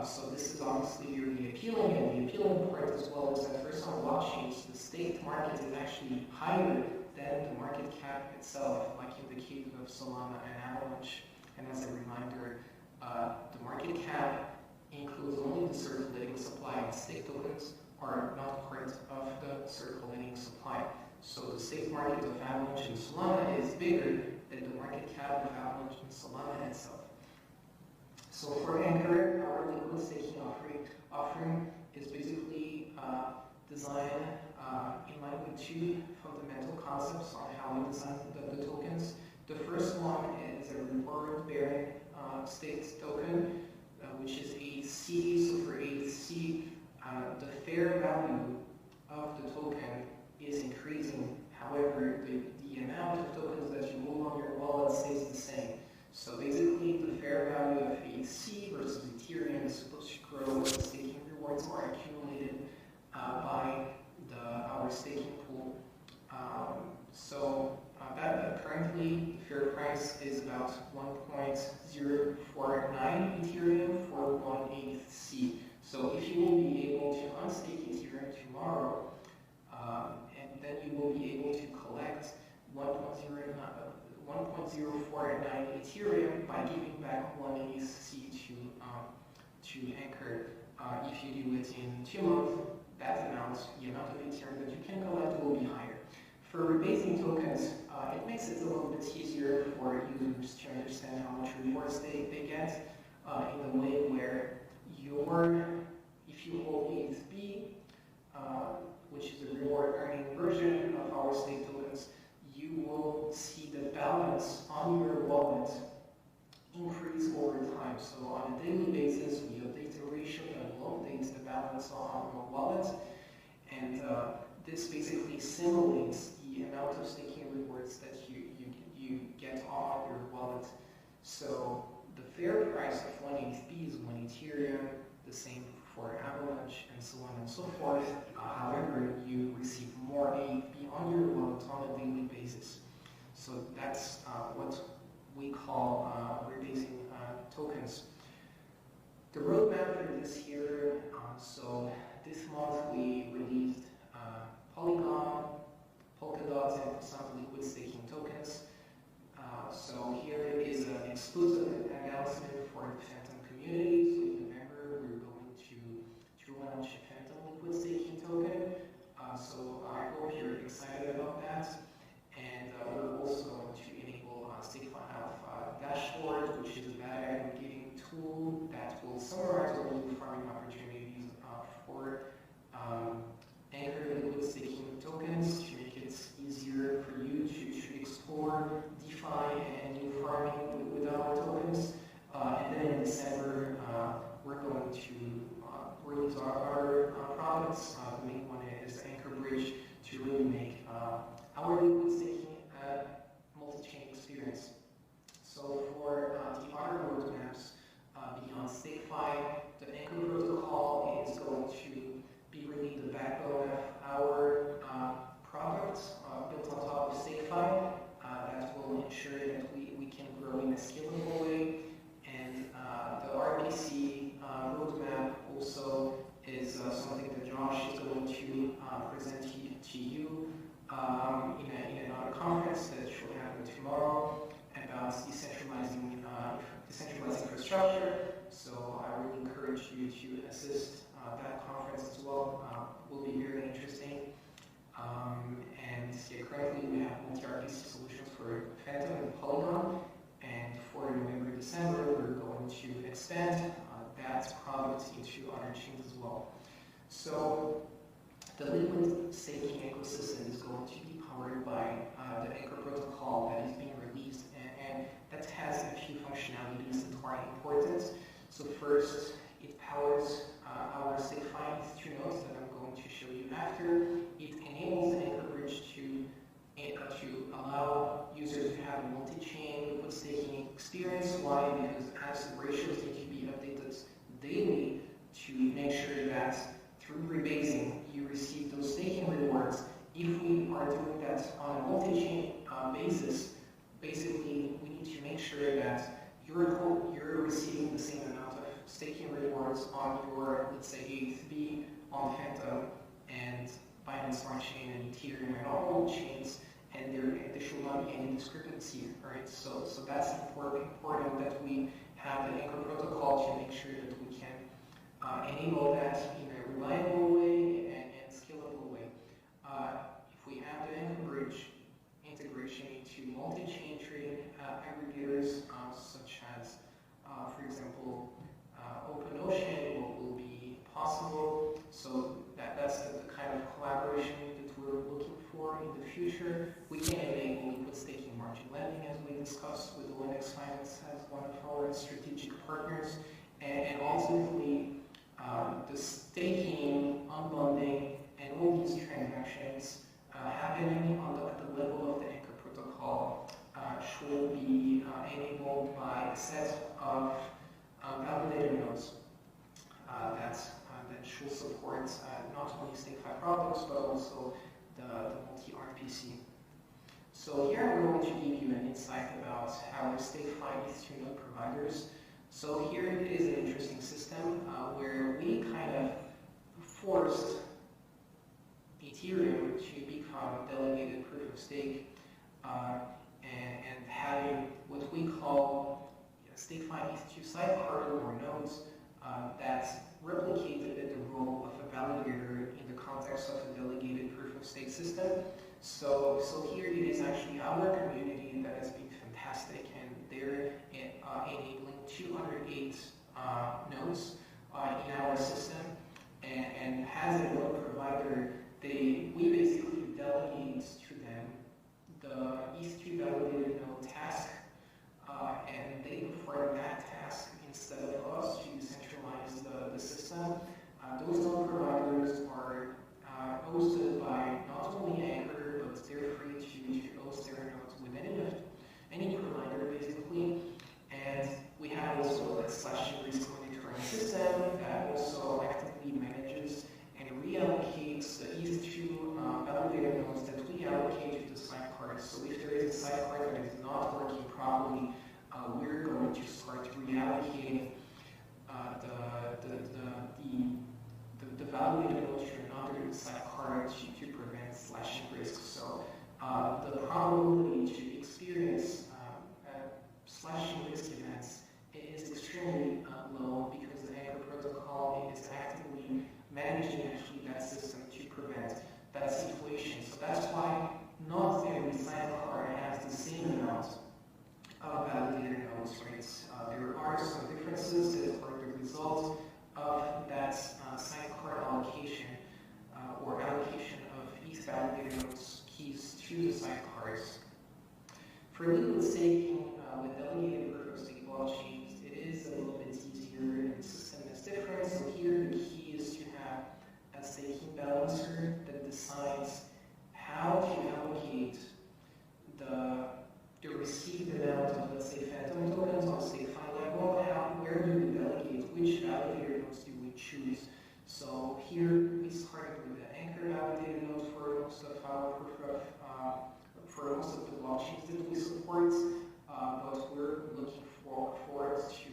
So this is obviously really appealing, and the appealing part as well is that for some blockchains, the staked market is actually higher than the market cap itself, like in the case of Solana and Avalanche. And as a reminder, the market cap includes only the circulating supply, and staked tokens are not part of the circulating supply. So the staked market of Avalanche and Solana is bigger than the market cap of Avalanche and Solana itself. So for Anchor, our liquid staking offering is basically designed in line with 2 fundamental concepts on how we design the tokens. The first one is a reward-bearing staked token, which is AEC. So for AEC, the fair value of the token is increasing. However, the amount of tokens that you hold on your wallet stays the same. So basically, the fair value of AEC versus Ethereum is supposed to grow as the staking rewards are accumulated by our staking pool. Currently, the fair price is about 1.049 Ethereum for 1 AEC. So if you will be able to unstake Ethereum tomorrow, and then you will be able to collect 1.049 Ethereum by giving back 1 AEC to Anchor. If you do it in 2 months, that amount, the amount of Ethereum that you can collect will be higher. For rebasing tokens, it makes it a little bit easier for users to understand how much rewards they get in a way where if you hold ETHB, which is a reward earning version of our stake tokens, you will see the balance on your wallet increase over time. So on a daily basis, we update the ratio and we'll update the balance on your wallet. And this basically simulates the amount of staking rewards that you get off your wallet. So the fair price of 1 ETH is 1 Ethereum, the same for Avalanche, and so on and so forth. However, you receive more ETH on your wallet on a daily basis. So that's what we call rebasing tokens. The roadmap for this year, so this month we released Polygon, Polkadot, and some liquid staking tokens. So here is an exclusive announcement for the Fantom community. So in November, we're going to launch a Fantom liquid staking token. So I hope you're excited about that. And we're also going to enable StakeFileAlpha dashboard, which is a data aggregating tool that will summarize all the farming opportunities explore DeFi and new farming with our tokens. And then in December, we're going to release our products. The main one is Anchor Bridge to really make our liquid staking multi-chain experience. So for the other roadmaps beyond StakeFi, the Anchor protocol is going to be really the backbone of our products built on top of StakeFi that will ensure that we can grow in a scalable way. And the RPC roadmap also is something that Josh is going to present to you in another conference that should happen tomorrow about decentralizing infrastructure. So I really encourage you to assist that conference as well. Will be very interesting. And yeah, currently we have multi-RPC solutions for Fantom and Polygon. And for November, December, we're going to expand that product into other chains as well. So the liquid staking ecosystem is going to be powered by the Anchor protocol that is being released, and that has a few functionalities that are important. So first, it powers our StakeFi ETH2 nodes that I'm going to show you after. It enables Anchor Bridge to allow users to have a multi-chain liquid staking experience. Why? Because asset ratios need to be updated daily to make sure that through rebasing you receive those staking rewards. If we are doing that on a multi-chain basis, basically we need to make sure that you're receiving the same amount of staking rewards on your, let's say, ETHB, on Fantom, and Binance Smart Chain and Ethereum and all chains, and there should not be any discrepancy, right? So that's important that we have the Anchor protocol to make sure that we can enable that in a reliable way and scalable way. If we have the Anchor Bridge integration into multi-chain trading aggregators, such as, for example, OpenOcean will be possible. So that's the kind of collaboration that we're looking for in the future. We can enable liquid staking margin lending, as we discussed with Linux Finance as one of our strategic partners, and ultimately the staking, unbundling, and all these transactions happening at the level of the Anchor protocol should be enabled by a set of validator nodes that should support not only StakeFi products but also the multi-RPC. So here we're going to give you an insight about our StakeFi ETH2 node providers. So here is an interesting system where we kind of forced Ethereum to become delegated proof of stake and having what we call StakeFi ETH2 sidecar or nodes that replicated the role of a validator in the context of a delegated proof of stake system. So here it is actually our community that has been fantastic, and they're enabling 208 nodes in our system, and as a node provider, we basically delegate to them the ETH2 validated node task, and they perform that task instead of us to decentralize the system. Those node providers are hosted by not only Anchor, but they're free to host their nodes with any provider, basically. And we have also a slashing risk monitoring system that also actively manages and reallocates the ETH2 validator nodes that we allocate to the sidecars. So if there is a sidecar that is not working properly, we're going to start reallocating the validator nodes to another sidecar to prevent slashing risk. So the probability to experience slashing risk events is extremely low because the Anchor protocol is actively managing actually that system to prevent that situation. So that's why not every sidecar has the same amount of validator nodes, right? There are some differences that are the result of that sidecar allocation or allocation of ETH validator nodes keys to the sidecars. For liquid staking with delegated proof of stake blockchains, it is a little bit easier and the system is different. So here the key is to have a staking balancer that decides how to allocate the received amount of, let's say, Fantom tokens on StakeFi level. Where do we delegate? Which validator nodes do we choose? So here we started with the Anchor validator node for most of our for most of the blockchains that we support, but we're looking forward to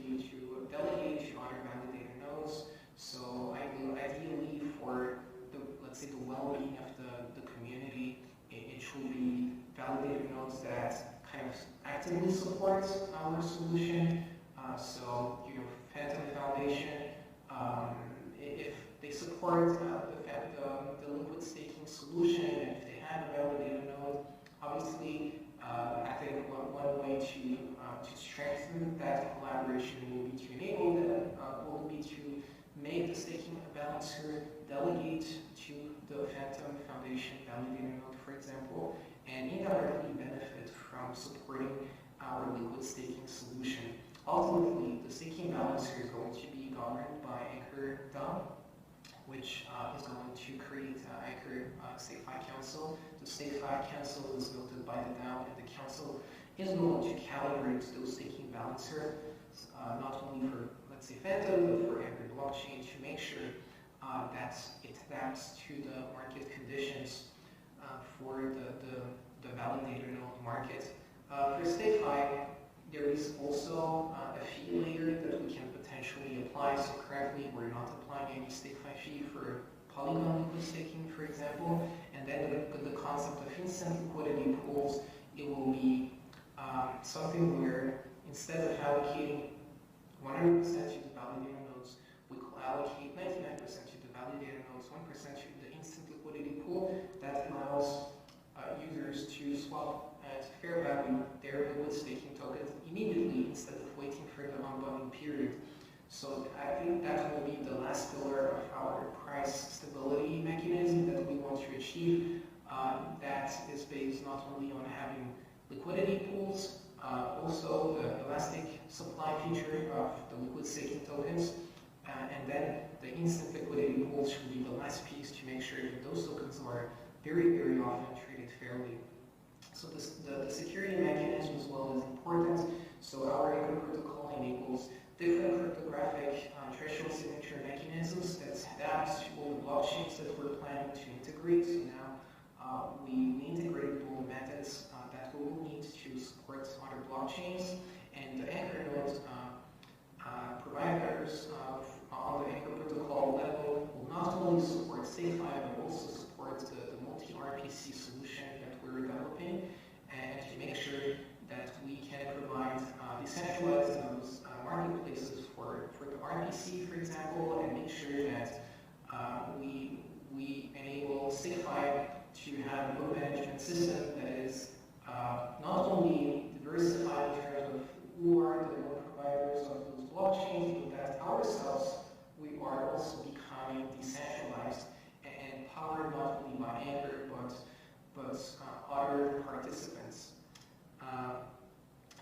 delegate to other validator nodes. So ideally for the, let's say, the well-being of the community, it should be validator nodes that kind of actively support our solution. So, Fantom Foundation, if they support the liquid staking solution, if they have a validator node, obviously, I think one way to strengthen that collaboration will be to enable them, will be to make the staking balancer delegate to the Fantom Foundation validator node, for example, and indirectly benefit from supporting our liquid staking solution. Ultimately, the staking balancer is going to be governed by Anchor DAO, which is going to create Anchor StakeFi Council. The StakeFi Council is built by the DAO, and the council is going to calibrate those staking balancer, not only for, let's say, Fantom, but for every blockchain to make sure that it adapts to the market conditions for the validator node market. For StakeFi, there is also a fee layer that we can potentially apply. So currently, we're not applying any StakeFi fee for Polygon liquid staking, for example. And then the concept of instant liquidity pools, it will be something where instead of allocating 100% to the validator nodes, we could allocate 99% to the validator nodes, 1% to the instant liquidity pool. That allows users to swap at fair value their liquid staking tokens immediately instead of waiting for the unbundling period. So I think that will be the last pillar of our price stability mechanism that we want to achieve. That is based not only on having liquidity pools, also the elastic supply feature of the liquid staking tokens, and then the instant liquidity pools should be the last piece to make sure that those tokens are very, very often treated fairly. So the security mechanism as well is important. So our Anchor protocol enables different cryptographic threshold signature mechanisms that adapt to all the blockchains that we're planning to integrate. So now we integrated all the methods that we will need to support other blockchains, and the Anchor node providers on the Anchor protocol level will not only support StakeFi but also support the multi-RPC solution that we're developing, and to make sure that we can provide decentralized marketplaces for the RPC, for example, and make sure that we enable StakeFi to have a load management system that is not only diversified in terms of who are the node providers of those blockchains, but that ourselves, we are also becoming decentralized and powered not only by Anchor, but other participants.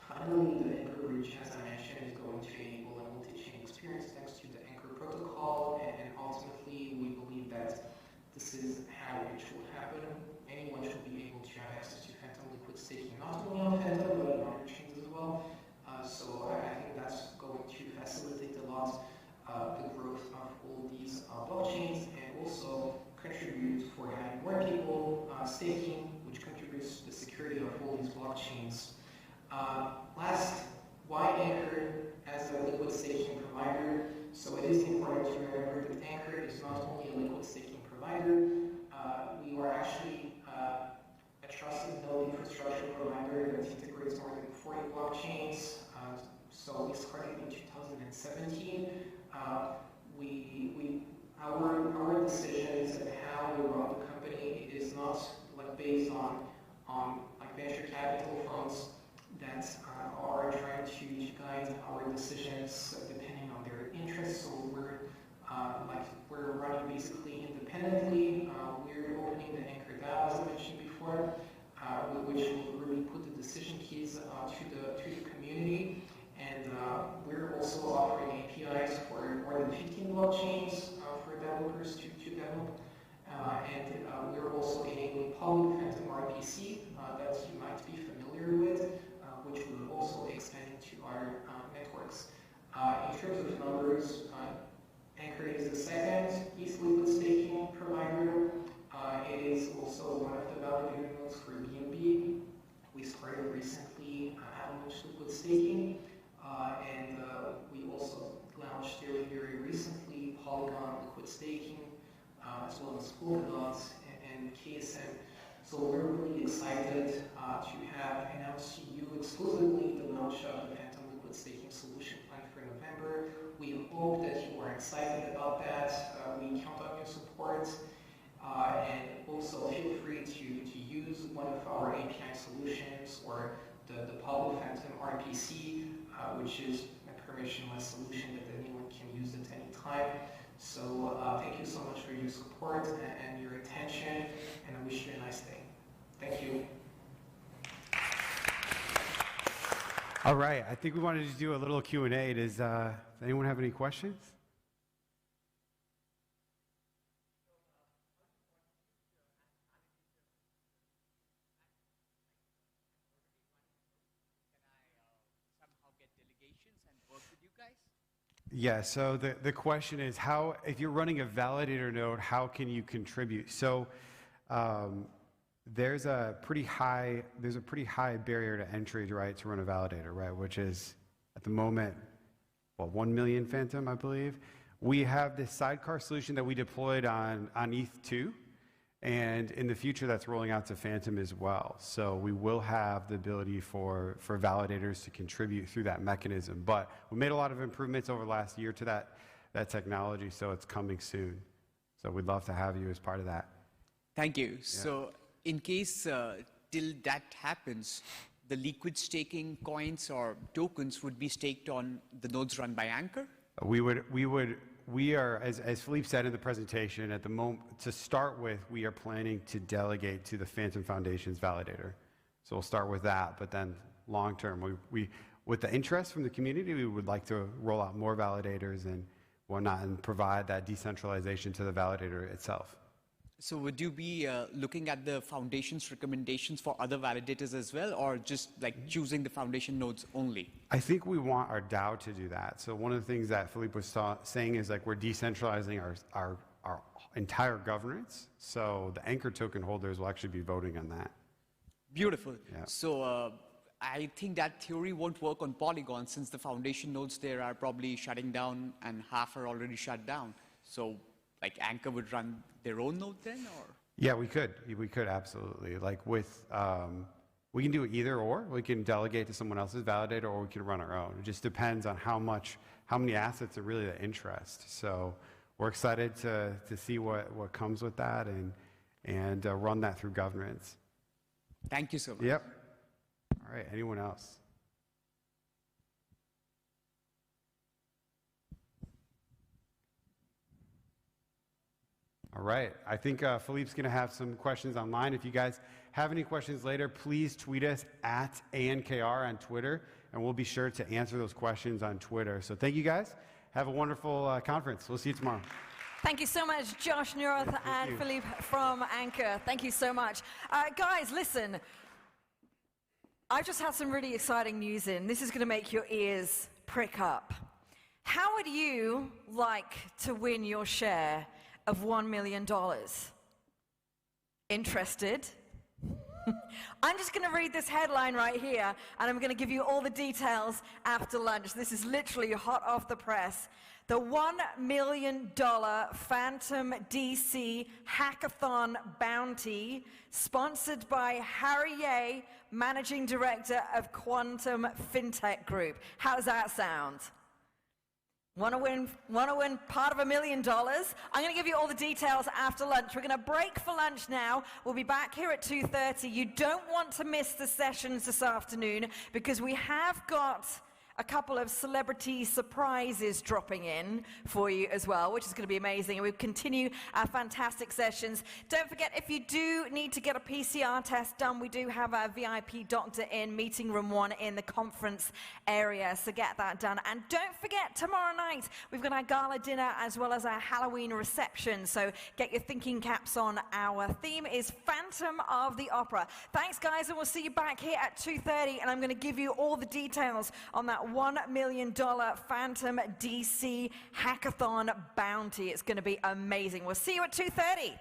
Finally, the Anchor bridge, as I mentioned, is going to enable a multi-chain experience thanks to the Anchor protocol, and ultimately, we believe that this is how it should happen. Anyone should be able to have access to Fantom liquid staking, not only on Fantom, but on other chains as well. So I think that's going to facilitate a lot the growth of all these blockchains, and also contribute for having more people staking, which contributes to the security of all these blockchains. Last, why Anchor as a liquid staking provider? So it is important to remember that Anchor is not only a liquid staking provider, we are actually a trusted node infrastructure provider that integrates more than 40 blockchains. So we started in 2017. Our decisions and how we run the company is not like based on like venture capital funds that are trying to guide our decisions depending on their interests. So we're running basically independently. We're opening the Anchor DAO, as I mentioned before, which will really put the decision keys we're also enabling public Fantom RPC that you might be familiar with, which will also expand into our networks. In terms of numbers, Anchor is the second East liquid staking provider. It is also one of the validator nodes for BNB. We started recently Avalanche liquid staking, and we also launched very recently Polygon liquid staking, as well as Polkadot and KSM. So we're really excited to have announced to you exclusively the launch of the Fantom liquid staking solution planned for November. We hope that you are excited about that. We count on your support. And also feel free to use one of our API solutions or the public Fantom RPC, which is a permissionless solution that anyone can use at any time. So thank you so much for your support and your attention, and I wish you a nice day. Thank you. All right, I think we wanted to do a little Q&A. Does anyone have any questions? Yeah, so the question is how, if you're running a validator node, how can you contribute? So there's a pretty high barrier to entry, right, to run a validator, right, which is at the moment, well, 1 million Fantom, I believe. We have this sidecar solution that we deployed on ETH2, and in the future that's rolling out to Fantom as well. So we will have the ability for validators to contribute through that mechanism. But we made a lot of improvements over the last year to that technology, so it's coming soon. So we'd love to have you as part of that. Thank you. Yeah. So in case till that happens, the liquid staking coins or tokens would be staked on the nodes run by Anchor? We are, as Philippe said in the presentation, at the moment, to start with, we are planning to delegate to the Fantom Foundation's validator. So we'll start with that, but then long term, with the interest from the community, we would like to roll out more validators and whatnot and provide that decentralization to the validator itself. So would you be looking at the foundation's recommendations for other validators as well, or just like choosing the foundation nodes only? I think we want our DAO to do that. So one of the things that Philippe was saying is like we're decentralizing our entire governance. So the Anchor token holders will actually be voting on that. Beautiful. Yeah. So I think that theory won't work on Polygon since the foundation nodes there are probably shutting down and half are already shut down. So like Anchor would run their own node then, or? Yeah, we could absolutely. Like with, we can do either or. We can delegate to someone else's validator, or we can run our own. It just depends on how many assets are really the interest. So we're excited to see what comes with that and run that through governance. Thank you so much. Yep. All right, anyone else? All right, I think Philippe's going to have some questions online. If you guys have any questions later, please tweet us at ANKR on Twitter, and we'll be sure to answer those questions on Twitter. So thank you guys. Have a wonderful conference. We'll see you tomorrow. Thank you so much, Josh Neurath and Philippe from Anchor. Thank you so much. Guys, listen, I've just had some really exciting news in. This is going to make your ears prick up. How would you like to win your share of $1 million? Interested? I'm just going to read this headline right here, and I'm going to give you all the details after lunch. This is literally hot off the press. The $1 million Fantom DC Hackathon Bounty, sponsored by Harry Ye, Managing Director of Quantum FinTech Group. How does that sound? Want to win part of $1 million? I'm going to give you all the details after lunch. We're going to break for lunch now. We'll be back here at 2:30. You don't want to miss the sessions this afternoon because we have got a couple of celebrity surprises dropping in for you as well, which is going to be amazing. And we continue our fantastic sessions. Don't forget, if you do need to get a PCR test done, we do have a VIP doctor in meeting room 1 in the conference area, so get that done. And don't forget, tomorrow night, we've got our gala dinner as well as our Halloween reception, so get your thinking caps on. Our theme is Phantom of the Opera. Thanks, guys, and we'll see you back here at 2:30, and I'm going to give you all the details on that $1 million Fantom DC Hackathon bounty. It's going to be amazing. We'll see you at 2:30.